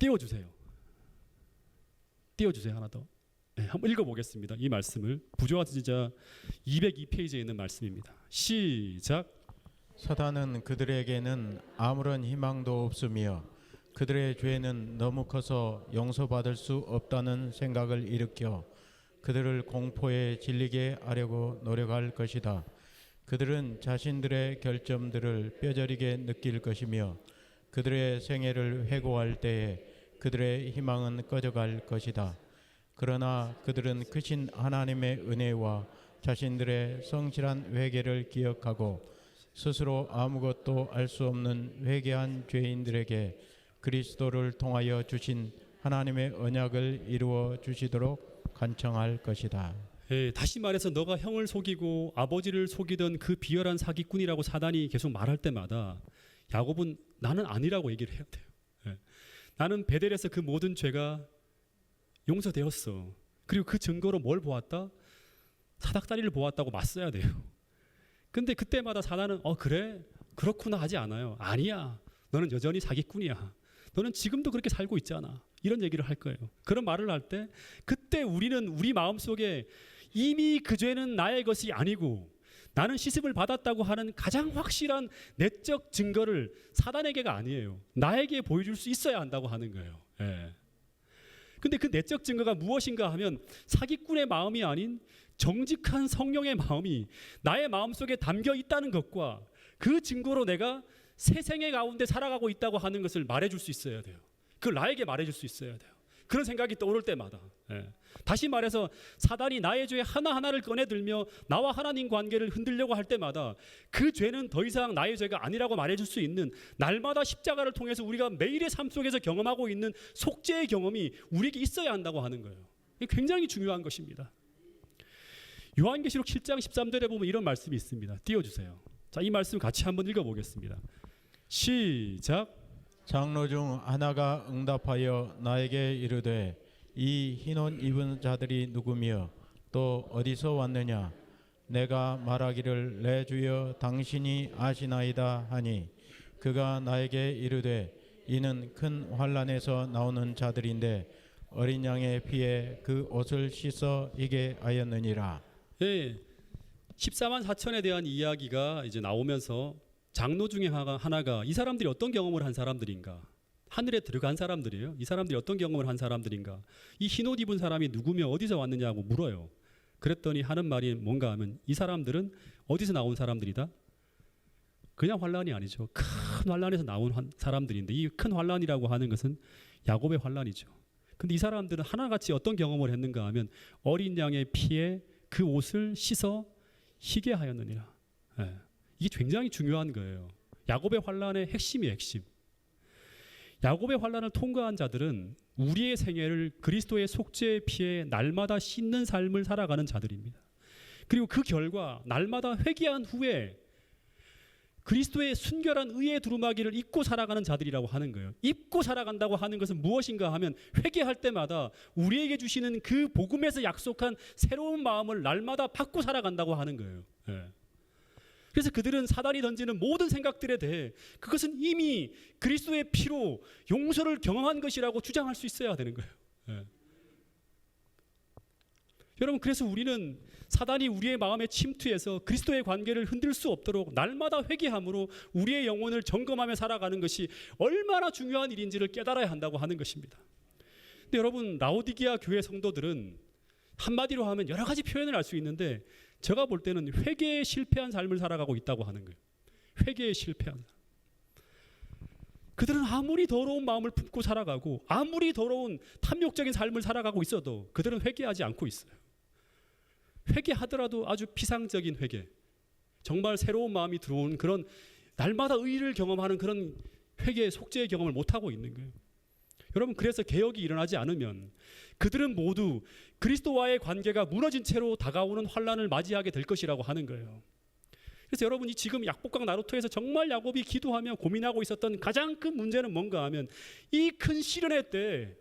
띄워주세요 하나 더. 네, 한번 읽어보겠습니다. 이 말씀을 부조화 지자 202페이지에 있는 말씀입니다. 시작. 사단은 그들에게는 아무런 희망도 없으며 그들의 죄는 너무 커서 용서받을 수 없다는 생각을 일으켜 그들을 공포에 질리게 하려고 노력할 것이다. 그들은 자신들의 결점들을 뼈저리게 느낄 것이며 그들의 생애를 회고할 때에 그들의 희망은 꺼져갈 것이다. 그러나 그들은 크신 하나님의 은혜와 자신들의 성실한 회개를 기억하고 스스로 아무것도 알 수 없는 회개한 죄인들에게 그리스도를 통하여 주신 하나님의 언약을 이루어 주시도록 간청할 것이다. 예, 다시 말해서 너가 형을 속이고 아버지를 속이던 그 비열한 사기꾼이라고 사단이 계속 말할 때마다 야곱은 나는 아니라고 얘기를 해야 돼요. 예, 나는 베델에서 그 모든 죄가 용서되었어. 그리고 그 증거로 뭘 보았다? 사닥다리를 보았다고 맞서야 돼요. 근데 그때마다 사단은 그래? 그렇구나 하지 않아요. 아니야. 너는 여전히 사기꾼이야. 너는 지금도 그렇게 살고 있잖아. 이런 얘기를 할 거예요. 그런 말을 할 때 그때 우리는 우리 마음속에 이미 그 죄는 나의 것이 아니고 나는 시습을 받았다고 하는 가장 확실한 내적 증거를 사단에게가 아니에요. 나에게 보여줄 수 있어야 한다고 하는 거예요. 예. 근데 그 내적 증거가 무엇인가 하면 사기꾼의 마음이 아닌 정직한 성령의 마음이 나의 마음속에 담겨 있다는 것과 그 증거로 내가 새 생애 가운데 살아가고 있다고 하는 것을 말해줄 수 있어야 돼요. 그걸 나에게 말해줄 수 있어야 돼요. 그런 생각이 떠오를 때마다. 예. 다시 말해서 사단이 나의 죄 하나하나를 꺼내들며 나와 하나님 관계를 흔들려고 할 때마다 그 죄는 더 이상 나의 죄가 아니라고 말해줄 수 있는 날마다 십자가를 통해서 우리가 매일의 삶 속에서 경험하고 있는 속죄의 경험이 우리에게 있어야 한다고 하는 거예요. 이게 굉장히 중요한 것입니다. 요한계시록 7장 13절에 보면 이런 말씀이 있습니다. 띄워주세요. 자, 이 말씀 같이 한번 읽어보겠습니다. 시작. 장로 중 하나가 응답하여 나에게 이르되 이 흰옷 입은 자들이 누구며 또 어디서 왔느냐? 내가 말하기를 내 주여 당신이 아시나이다 하니 그가 나에게 이르되 이는 큰 환난에서 나오는 자들인데 어린 양의 피에 그 옷을 씻어 희게 하였느니라. 예, 14만 4천에 대한 이야기가 이제 나오면서 장로 중에 하나가 이 사람들이 어떤 경험을 한 사람들인가? 하늘에 들어간 사람들이에요. 이 사람들이 어떤 경험을 한 사람들인가? 이 흰옷 입은 사람이 누구며 어디서 왔느냐고 물어요. 그랬더니 하는 말이 뭔가 하면 이 사람들은 어디서 나온 사람들이다? 그냥 환란이 아니죠. 큰 환란에서 나온 사람들인데 이 큰 환란이라고 하는 것은 야곱의 환란이죠. 근데 이 사람들은 하나같이 어떤 경험을 했는가 하면 어린 양의 피에 그 옷을 씻어 희게 하였느니라. 예. 이게 굉장히 중요한 거예요. 야곱의 환란의 핵심이에요. 핵심. 야곱의 환란을 통과한 자들은 우리의 생애를 그리스도의 속죄의 피에 날마다 씻는 삶을 살아가는 자들입니다. 그리고 그 결과 날마다 회개한 후에 그리스도의 순결한 의의 두루마기를 입고 살아가는 자들이라고 하는 거예요. 입고 살아간다고 하는 것은 무엇인가 하면 회개할 때마다 우리에게 주시는 그 복음에서 약속한 새로운 마음을 날마다 받고 살아간다고 하는 거예요. 예. 그래서 그들은 사단이 던지는 모든 생각들에 대해 그것은 이미 그리스도의 피로 용서를 경험한 것이라고 주장할 수 있어야 되는 거예요. 예. 여러분, 그래서 우리는 사단이 우리의 마음에 침투해서 그리스도의 관계를 흔들 수 없도록 날마다 회개함으로 우리의 영혼을 점검하며 살아가는 것이 얼마나 중요한 일인지를 깨달아야 한다고 하는 것입니다. 근데 여러분, 라오디게아 교회 성도들은 한마디로 하면 여러 가지 표현을 할 수 있는데 제가 볼 때는 회개에 실패한 삶을 살아가고 있다고 하는 거예요. 회개에 실패한 삶. 그들은 아무리 더러운 마음을 품고 살아가고 아무리 더러운 탐욕적인 삶을 살아가고 있어도 그들은 회개하지 않고 있어요. 회개하더라도 아주 피상적인 회개, 정말 새로운 마음이 들어온 그런 날마다 의를 경험하는 그런 회개의 속죄의 경험을 못하고 있는 거예요. 여러분, 그래서 개혁이 일어나지 않으면 그들은 모두 그리스도와의 관계가 무너진 채로 다가오는 환란을 맞이하게 될 것이라고 하는 거예요. 그래서 여러분이 지금 약복강 나루토에서 정말 야곱이 기도하며 고민하고 있었던 가장 큰 문제는 뭔가 하면 이 큰 시련의 때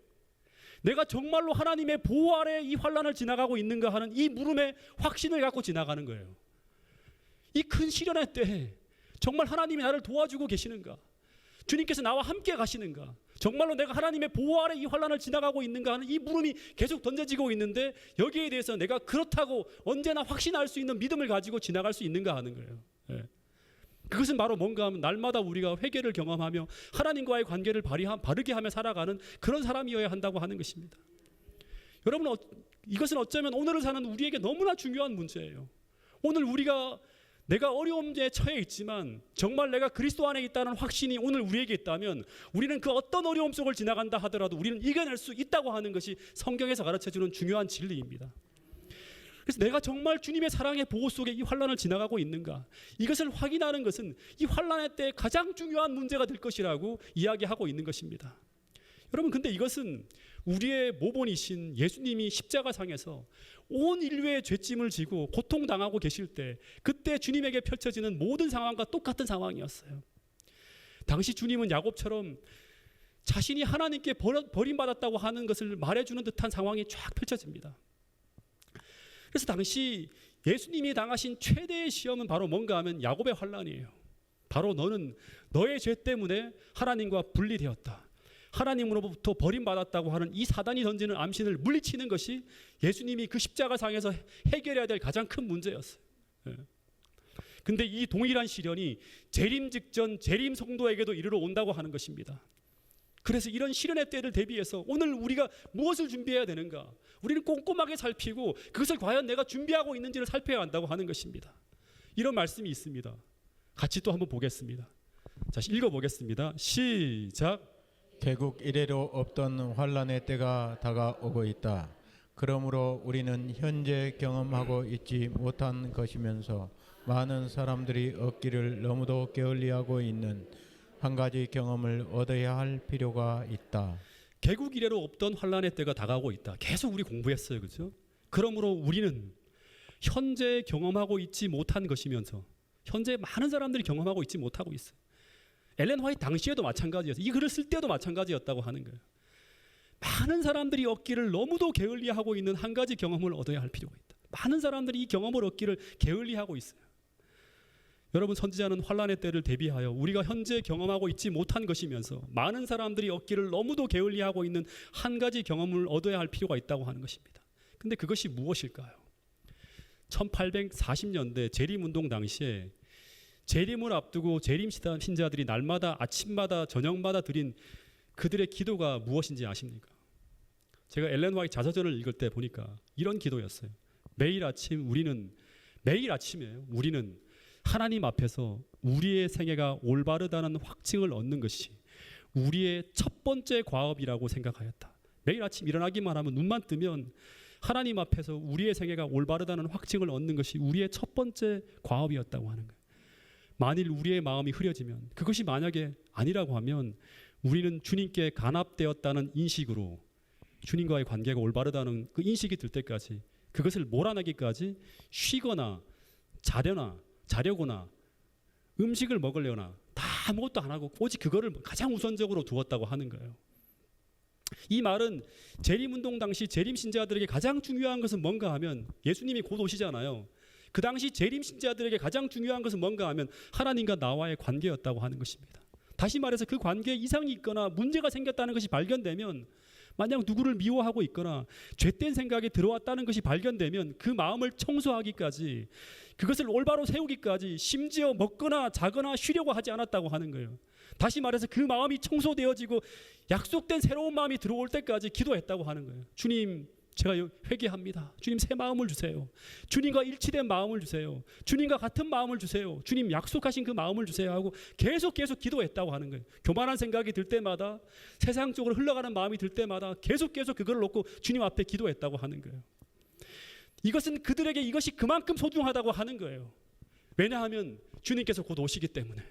내가 정말로 하나님의 보호 아래 이 환란을 지나가고 있는가 하는 이 물음의 확신을 갖고 지나가는 거예요. 이 큰 시련의 때 정말 하나님이 나를 도와주고 계시는가? 주님께서 나와 함께 가시는가? 정말로 내가 하나님의 보호 아래 이 환난을 지나가고 있는가 하는 이 물음이 계속 던져지고 있는데 여기에 대해서 내가 그렇다고 언제나 확신할 수 있는 믿음을 가지고 지나갈 수 있는가 하는 거예요. 예. 그것은 바로 뭔가 하면 날마다 우리가 회개를 경험하며 하나님과의 관계를 바르게 하며 살아가는 그런 사람이어야 한다고 하는 것입니다. 여러분, 이것은 어쩌면 오늘을 사는 우리에게 너무나 중요한 문제예요. 오늘 내가 어려움에 처해 있지만 정말 내가 그리스도 안에 있다는 확신이 오늘 우리에게 있다면 우리는 그 어떤 어려움 속을 지나간다 하더라도 우리는 이겨낼 수 있다고 하는 것이 성경에서 가르쳐주는 중요한 진리입니다. 그래서 내가 정말 주님의 사랑의 보호 속에 이 환난을 지나가고 있는가, 이것을 확인하는 것은 이 환난의 때 가장 중요한 문제가 될 것이라고 이야기하고 있는 것입니다. 여러분, 근데 이것은 우리의 모본이신 예수님이 십자가상에서 온 인류의 죄짐을 지고 고통당하고 계실 때 그때 주님에게 펼쳐지는 모든 상황과 똑같은 상황이었어요. 당시 주님은 야곱처럼 자신이 하나님께 버림받았다고 하는 것을 말해주는 듯한 상황이 쫙 펼쳐집니다. 그래서 당시 예수님이 당하신 최대의 시험은 바로 뭔가 하면 야곱의 환난이에요. 바로 너는 너의 죄 때문에 하나님과 분리되었다, 하나님으로부터 버림받았다고 하는 이 사단이 던지는 암신을 물리치는 것이 예수님이 그 십자가상에서 해결해야 될 가장 큰 문제였어요. 근데 이 동일한 시련이 재림 직전 재림 성도에게도 이르러 온다고 하는 것입니다. 그래서 이런 시련의 때를 대비해서 오늘 우리가 무엇을 준비해야 되는가, 우리는 꼼꼼하게 살피고 그것을 과연 내가 준비하고 있는지를 살펴야 한다고 하는 것입니다. 이런 말씀이 있습니다. 같이 또 한번 보겠습니다. 자, 읽어보겠습니다. 시작. 개국 이래로 없던 환난의 때가 다가오고 있다. 그러므로 우리는 현재 경험하고 있지 못한 것이면서 많은 사람들이 얻기를 너무도 게을리하고 있는 한 가지 경험을 얻어야 할 필요가 있다. 개국 이래로 없던 환난의 때가 다가오고 있다. 계속 우리 공부했어요, 그렇죠? 그러므로 우리는 현재 경험하고 있지 못한 것이면서 현재 많은 사람들이 경험하고 있지 못하고 있어요. 엘렌 화이트 당시에도 마찬가지였어요. 이 글을 쓸 때도 마찬가지였다고 하는 거예요. 많은 사람들이 얻기를 너무도 게을리하고 있는 한 가지 경험을 얻어야 할 필요가 있다. 많은 사람들이 이 경험을 얻기를 게을리하고 있어요. 여러분, 선지자는 환난의 때를 대비하여 우리가 현재 경험하고 있지 못한 것이면서 많은 사람들이 얻기를 너무도 게을리하고 있는 한 가지 경험을 얻어야 할 필요가 있다고 하는 것입니다. 근데 그것이 무엇일까요? 1840년대 재림운동 당시에 재림을 앞두고 재림 신자들이 날마다 아침마다 저녁마다 드린 그들의 기도가 무엇인지 아십니까? 제가 엘렌 화이트 자서전을 읽을 때 보니까 이런 기도였어요. 매일 아침에 우리는 하나님 앞에서 우리의 생애가 올바르다는 확증을 얻는 것이 우리의 첫 번째 과업이라고 생각하였다. 매일 아침 일어나기만 하면 눈만 뜨면 하나님 앞에서 우리의 생애가 올바르다는 확증을 얻는 것이 우리의 첫 번째 과업이었다고 하는 거예요. 만일 우리의 마음이 흐려지면, 그것이 만약에 아니라고 하면 우리는 주님께 간합되었다는 인식으로 주님과의 관계가 올바르다는 그 인식이 들 때까지 그것을 몰아내기까지 쉬거나 자려거나 음식을 먹으려거나 다 아무것도 안 하고 오직 그거를 가장 우선적으로 두었다고 하는 거예요. 이 말은 재림운동 당시 재림신자들에게 가장 중요한 것은 뭔가 하면 예수님이 곧 오시잖아요. 그 당시 재림신자들에게 가장 중요한 것은 뭔가 하면 하나님과 나와의 관계였다고 하는 것입니다. 다시 말해서 그 관계에 이상이 있거나 문제가 생겼다는 것이 발견되면, 만약 누구를 미워하고 있거나 죄된 생각이 들어왔다는 것이 발견되면 그 마음을 청소하기까지, 그것을 올바로 세우기까지 심지어 먹거나 자거나 쉬려고 하지 않았다고 하는 거예요. 다시 말해서 그 마음이 청소되어지고 약속된 새로운 마음이 들어올 때까지 기도했다고 하는 거예요. 주님, 제가 회개합니다. 주님, 새 마음을 주세요. 주님과 일치된 마음을 주세요. 주님과 같은 마음을 주세요. 주님, 약속하신 그 마음을 주세요 하고 계속 기도했다고 하는 거예요. 교만한 생각이 들 때마다, 세상적으로 흘러가는 마음이 들 때마다 계속 그걸 놓고 주님 앞에 기도했다고 하는 거예요. 이것은 그들에게 이것이 그만큼 소중하다고 하는 거예요. 왜냐하면 주님께서 곧 오시기 때문에.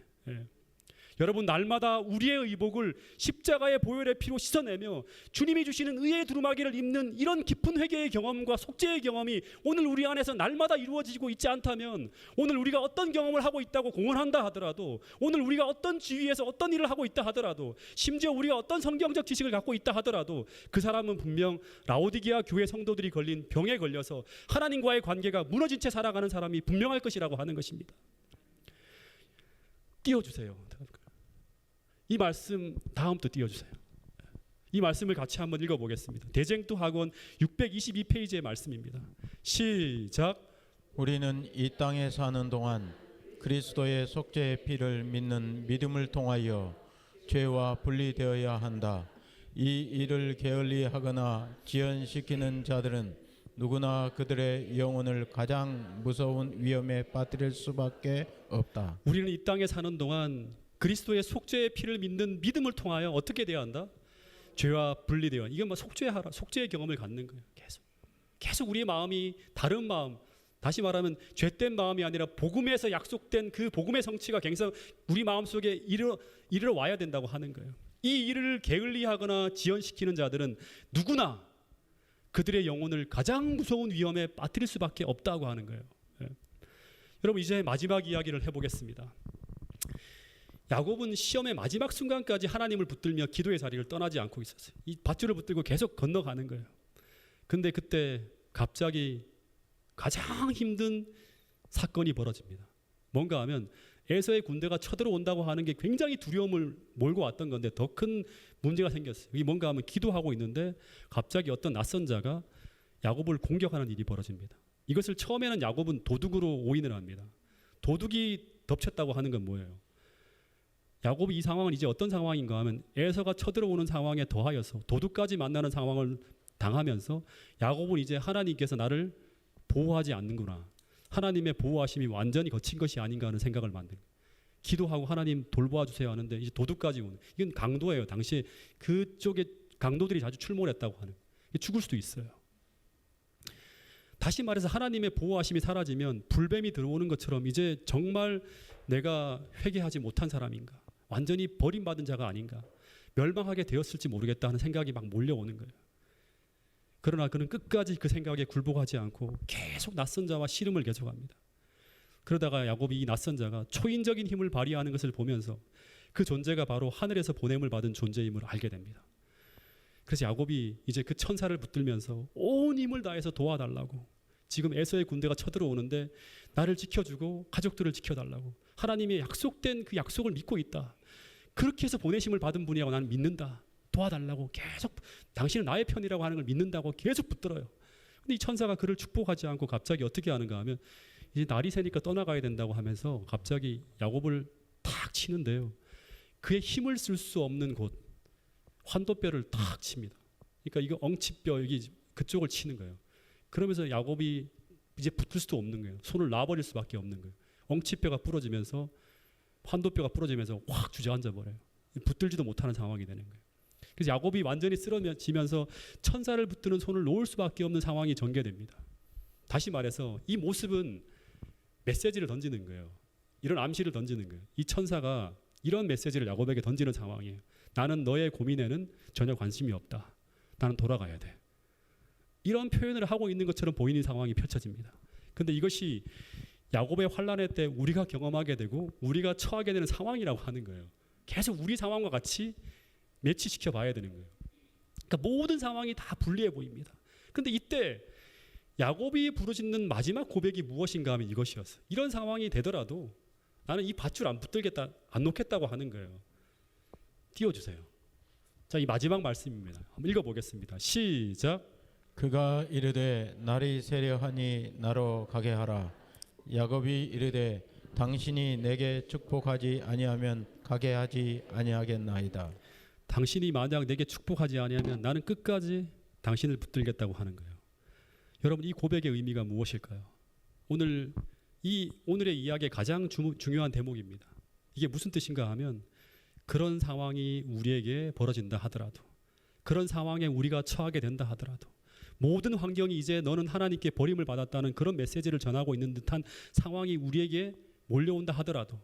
여러분, 날마다 우리의 의복을 십자가의 보혈의 피로 씻어내며 주님이 주시는 의의 두루마기를 입는 이런 깊은 회개의 경험과 속죄의 경험이 오늘 우리 안에서 날마다 이루어지고 있지 않다면, 오늘 우리가 어떤 경험을 하고 있다고 공언한다 하더라도, 오늘 우리가 어떤 지위에서 어떤 일을 하고 있다 하더라도, 심지어 우리가 어떤 성경적 지식을 갖고 있다 하더라도 그 사람은 분명 라오디게아 교회 성도들이 걸린 병에 걸려서 하나님과의 관계가 무너진 채 살아가는 사람이 분명할 것이라고 하는 것입니다. 띄워주세요. 이 말씀 다음부터 띄워주세요. 이 말씀을 같이 한번 읽어보겠습니다. 대쟁투학원 622페이지의 말씀입니다. 시작. 우리는 이 땅에 사는 동안 그리스도의 속죄의 피를 믿는 믿음을 통하여 죄와 분리되어야 한다. 이 일을 게을리하거나 지연시키는 자들은 누구나 그들의 영혼을 가장 무서운 위험에 빠뜨릴 수밖에 없다. 우리는 이 땅에 사는 동안 그리스도의 속죄의 피를 믿는 믿음을 통하여 어떻게 되어야 한다? 죄와 분리되어. 이게 뭐 속죄하라, 속죄의 경험을 갖는 거예요. 계속 우리의 마음이 다른 마음, 다시 말하면 죄된 마음이 아니라 복음에서 약속된 그 복음의 성취가 굉장히 우리 마음 속에 이르러 와야 된다고 하는 거예요. 이 일을 게을리하거나 지연시키는 자들은 누구나 그들의 영혼을 가장 무서운 위험에 빠뜨릴 수밖에 없다고 하는 거예요. 예. 여러분 이제 마지막 이야기를 해보겠습니다. 야곱은 시험의 마지막 순간까지 하나님을 붙들며 기도의 자리를 떠나지 않고 있었어요. 이 밧줄을 붙들고 계속 건너가는 거예요. 근데 그때 갑자기 가장 힘든 사건이 벌어집니다. 뭔가 하면 에서의 군대가 쳐들어온다고 하는 게 굉장히 두려움을 몰고 왔던 건데 더 큰 문제가 생겼어요. 이게 뭔가 하면 기도하고 있는데 갑자기 어떤 낯선 자가 야곱을 공격하는 일이 벌어집니다. 이것을 처음에는 야곱은 도둑으로 오인을 합니다. 도둑이 덮쳤다고 하는 건 뭐예요? 야곱이 이 상황은 이제 어떤 상황인가 하면 에서가 쳐들어오는 상황에 더하여서 도둑까지 만나는 상황을 당하면서 야곱은 이제 하나님께서 나를 보호하지 않는구나. 하나님의 보호하심이 완전히 거친 것이 아닌가 하는 생각을 만든 거예요. 기도하고 하나님 돌보아 주세요 하는데 이제 도둑까지 오는. 이건 강도예요. 당시에 그쪽에 강도들이 자주 출몰했다고 하는. 죽을 수도 있어요. 다시 말해서 하나님의 보호하심이 사라지면 불뱀이 들어오는 것처럼 이제 정말 내가 회개하지 못한 사람인가, 완전히 버림받은 자가 아닌가, 멸망하게 되었을지 모르겠다 하는 생각이 막 몰려오는 거예요. 그러나 그는 끝까지 그 생각에 굴복하지 않고 계속 낯선 자와 씨름을 계속합니다. 그러다가 야곱이 이 낯선 자가 초인적인 힘을 발휘하는 것을 보면서 그 존재가 바로 하늘에서 보냄을 받은 존재임을 알게 됩니다. 그래서 야곱이 이제 그 천사를 붙들면서 온 힘을 다해서 도와달라고, 지금 에서의 군대가 쳐들어오는데 나를 지켜주고 가족들을 지켜달라고, 하나님의 약속된 그 약속을 믿고 있다, 그렇게 해서 보내심을 받은 분이라고 나는 믿는다, 도와달라고 계속, 당신은 나의 편이라고 하는 걸 믿는다고 계속 붙들어요. 근데 이 천사가 그를 축복하지 않고 갑자기 어떻게 하는가 하면 이제 날이 새니까 떠나가야 된다고 하면서 갑자기 야곱을 탁 치는데요, 그의 힘을 쓸 수 없는 곳 환도뼈를 탁 칩니다. 그러니까 이거 엉치뼈 여기 그쪽을 치는 거예요. 그러면서 야곱이 이제 붙을 수도 없는 거예요. 손을 놔버릴 수밖에 없는 거예요. 엉치뼈가 부러지면서 환도뼈가 부러지면서 확 주저앉아 버려요. 붙들지도 못하는 상황이 되는 거예요. 그래서 야곱이 완전히 쓰러지면서 천사를 붙드는 손을 놓을 수밖에 없는 상황이 전개됩니다. 다시 말해서 이 모습은 메시지를 던지는 거예요. 이런 암시를 던지는 거예요. 이 천사가 이런 메시지를 야곱에게 던지는 상황이에요. 나는 너의 고민에는 전혀 관심이 없다. 나는 돌아가야 돼. 이런 표현을 하고 있는 것처럼 보이는 상황이 펼쳐집니다. 그런데 이것이 야곱의 환난의 때 우리가 경험하게 되고 우리가 처하게 되는 상황이라고 하는 거예요. 계속 우리 상황과 같이 매치시켜 봐야 되는 거예요. 그러니까 모든 상황이 다 불리해 보입니다. 그런데 이때 야곱이 부르짖는 마지막 고백이 무엇인가 하면 이것이었어요. 이런 상황이 되더라도 나는 이 밧줄 안 붙들겠다, 안 놓겠다고 하는 거예요. 띄워주세요. 자, 이 마지막 말씀입니다. 한번 읽어보겠습니다. 시작. 그가 이르되 날이 세려하니 나로 가게 하라. 야곱이 이르되 당신이 내게 축복하지 아니하면 가게 하지 아니하겠나이다. 당신이 만약 내게 축복하지 아니하면 나는 끝까지 당신을 붙들겠다고 하는 거예요. 여러분, 이 고백의 의미가 무엇일까요? 오늘의 이야기의 가장 중요한 대목입니다. 이게 무슨 뜻인가 하면 그런 상황이 우리에게 벌어진다 하더라도, 그런 상황에 우리가 처하게 된다 하더라도, 모든 환경이 이제 너는 하나님께 버림을 받았다는 그런 메시지를 전하고 있는 듯한 상황이 우리에게 몰려온다 하더라도,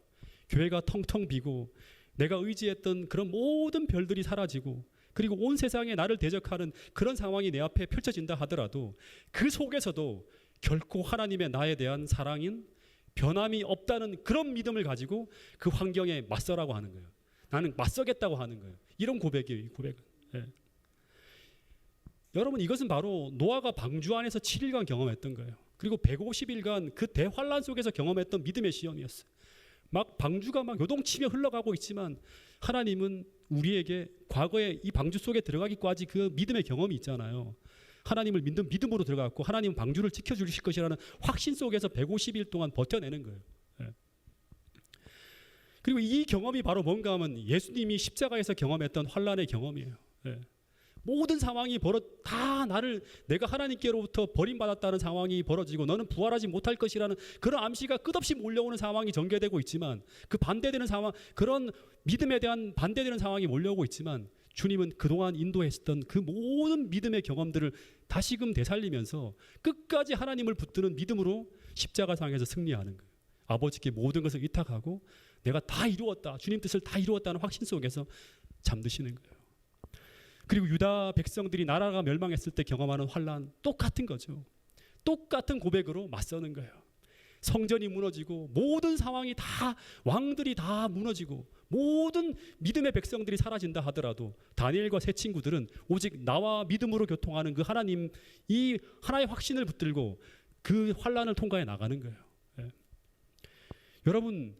교회가 텅텅 비고 내가 의지했던 그런 모든 별들이 사라지고 그리고 온 세상에 나를 대적하는 그런 상황이 내 앞에 펼쳐진다 하더라도 그 속에서도 결코 하나님의 나에 대한 사랑인 변함이 없다는 그런 믿음을 가지고 그 환경에 맞서라고 하는 거예요. 나는 맞서겠다고 하는 거예요. 이런 고백이에요. 이 고백은. 예. 여러분, 이것은 바로 노아가 방주 안에서 7일간 경험했던 거예요. 그리고 150일간 그 대환란 속에서 경험했던 믿음의 시험이었어요. 막 방주가 막 요동치며 흘러가고 있지만 하나님은 우리에게 과거에 이 방주 속에 들어가기까지 그 믿음의 경험이 있잖아요. 하나님을 믿는 믿음으로 들어갔고 하나님은 방주를 지켜주실 것이라는 확신 속에서 150일 동안 버텨내는 거예요. 예. 그리고 이 경험이 바로 뭔가 하면 예수님이 십자가에서 경험했던 환난의 경험이에요. 예. 모든 상황이 다 내가 하나님께로부터 버림받았다는 상황이 벌어지고 너는 부활하지 못할 것이라는 그런 암시가 끝없이 몰려오는 상황이 전개되고 있지만 그 반대되는 상황, 그런 믿음에 대한 반대되는 상황이 몰려오고 있지만 주님은 그동안 인도했던 그 모든 믿음의 경험들을 다시금 되살리면서 끝까지 하나님을 붙드는 믿음으로 십자가상에서 승리하는 거예요. 아버지께 모든 것을 위탁하고 내가 다 이루었다, 주님 뜻을 다 이루었다는 확신 속에서 잠드시는 거예요. 그리고 유다 백성들이 나라가 멸망했을 때 경험하는 환난 똑같은 거죠. 똑같은 고백으로 맞서는 거예요. 성전이 무너지고 모든 상황이 다, 왕들이 다 무너지고 모든 믿음의 백성들이 사라진다 하더라도 다니엘과 세 친구들은 오직 나와 믿음으로 교통하는 그 하나님, 이 하나의 확신을 붙들고 그 환난을 통과해 나가는 거예요. 예. 여러분,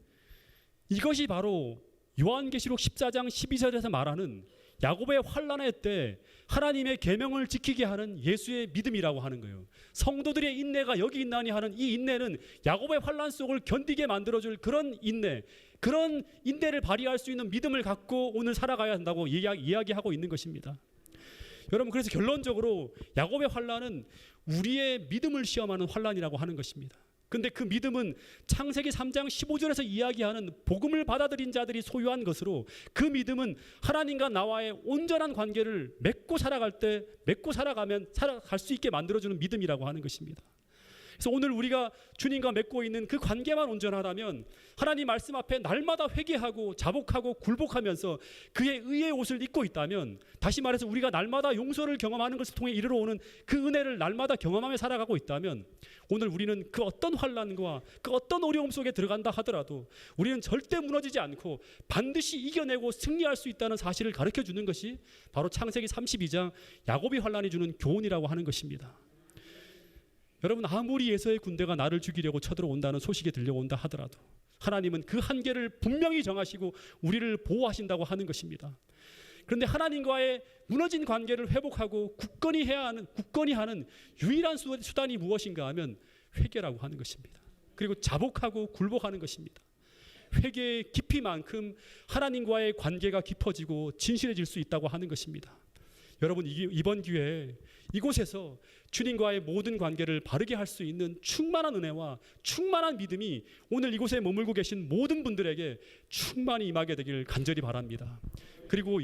이것이 바로 요한계시록 14장 12절에서 말하는 야곱의 환난의 때 하나님의 계명을 지키게 하는 예수의 믿음이라고 하는 거예요. 성도들의 인내가 여기 있나니 하는 이 인내는 야곱의 환난 속을 견디게 만들어줄 그런 인내, 그런 인내를 발휘할 수 있는 믿음을 갖고 오늘 살아가야 한다고 이야기하고 있는 것입니다. 여러분, 그래서 결론적으로 야곱의 환난은 우리의 믿음을 시험하는 환난이라고 하는 것입니다. 근데 그 믿음은 창세기 3장 15절에서 이야기하는 복음을 받아들인 자들이 소유한 것으로, 그 믿음은 하나님과 나와의 온전한 관계를 맺고 살아가면 살아갈 수 있게 만들어주는 믿음이라고 하는 것입니다. 그래서 오늘 우리가 주님과 맺고 있는 그 관계만 온전하다면 하나님 말씀 앞에 날마다 회개하고 자복하고 굴복하면서 그의 의의 옷을 입고 있다면, 다시 말해서 우리가 날마다 용서를 경험하는 것을 통해 이르러 오는 그 은혜를 날마다 경험하며 살아가고 있다면, 오늘 우리는 그 어떤 환난과 그 어떤 어려움 속에 들어간다 하더라도 우리는 절대 무너지지 않고 반드시 이겨내고 승리할 수 있다는 사실을 가르쳐 주는 것이 바로 창세기 32장 야곱의 환난이 주는 교훈이라고 하는 것입니다. 여러분, 아무리 에서의 군대가 나를 죽이려고 쳐들어온다는 소식이 들려온다 하더라도 하나님은 그 한계를 분명히 정하시고 우리를 보호하신다고 하는 것입니다. 그런데 하나님과의 무너진 관계를 회복하고 굳건히 하는 유일한 수단이 무엇인가 하면 회개라고 하는 것입니다. 그리고 자복하고 굴복하는 것입니다. 회개의 깊이만큼 하나님과의 관계가 깊어지고 진실해질 수 있다고 하는 것입니다. 여러분, 이번 기회에 이곳에서 주님과의 모든 관계를 바르게 할 수 있는 충만한 은혜와 충만한 믿음이 오늘 이곳에 머물고 계신 모든 분들에게 충만히 임하게 되기를 간절히 바랍니다. 그리고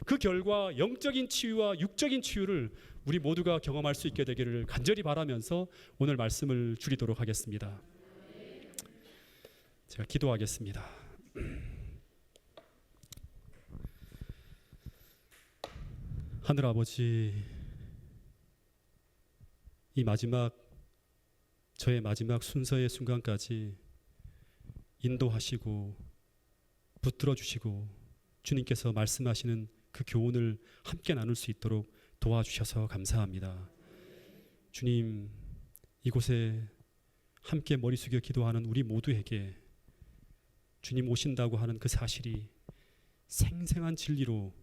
그 결과 영적인 치유와 육적인 치유를 우리 모두가 경험할 수 있게 되기를 간절히 바라면서 오늘 말씀을 줄이도록 하겠습니다. 제가 기도하겠습니다. 하늘 아버지, 저의 마지막 순서의 순간까지 인도하시고 붙들어 주시고 주님께서 말씀하시는 그 교훈을 함께 나눌 수 있도록 도와주셔서 감사합니다. 주님, 이곳에 함께 머리 숙여 기도하는 우리 모두에게 주님 오신다고 하는 그 사실이 생생한 진리로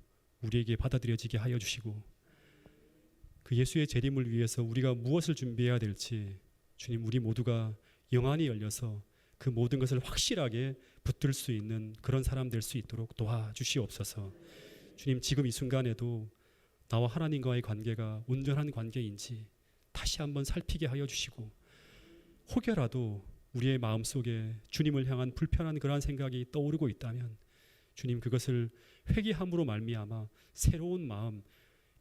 우리에게 받아들여지게 하여 주시고, 그 예수의 재림을 위해서 우리가 무엇을 준비해야 될지 주님, 우리 모두가 영안이 열려서 그 모든 것을 확실하게 붙들 수 있는 그런 사람 될 수 있도록 도와주시옵소서. 주님, 지금 이 순간에도 나와 하나님과의 관계가 온전한 관계인지 다시 한번 살피게 하여 주시고, 혹여라도 우리의 마음속에 주님을 향한 불편한 그러한 생각이 떠오르고 있다면 주님, 그것을 회개함으로 말미암아 새로운 마음,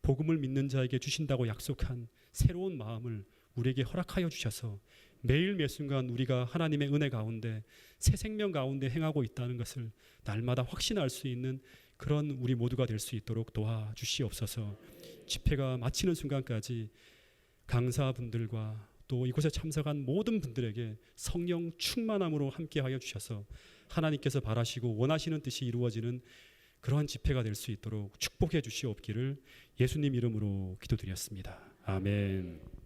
복음을 믿는 자에게 주신다고 약속한 새로운 마음을 우리에게 허락하여 주셔서 매일 매 순간 우리가 하나님의 은혜 가운데 새 생명 가운데 행하고 있다는 것을 날마다 확신할 수 있는 그런 우리 모두가 될 수 있도록 도와주시옵소서. 집회가 마치는 순간까지 강사분들과 또 이곳에 참석한 모든 분들에게 성령 충만함으로 함께하여 주셔서 하나님께서 바라시고 원하시는 뜻이 이루어지는 그러한 집회가 될 수 있도록 축복해 주시옵기를 예수님 이름으로 기도드렸습니다. 아멘.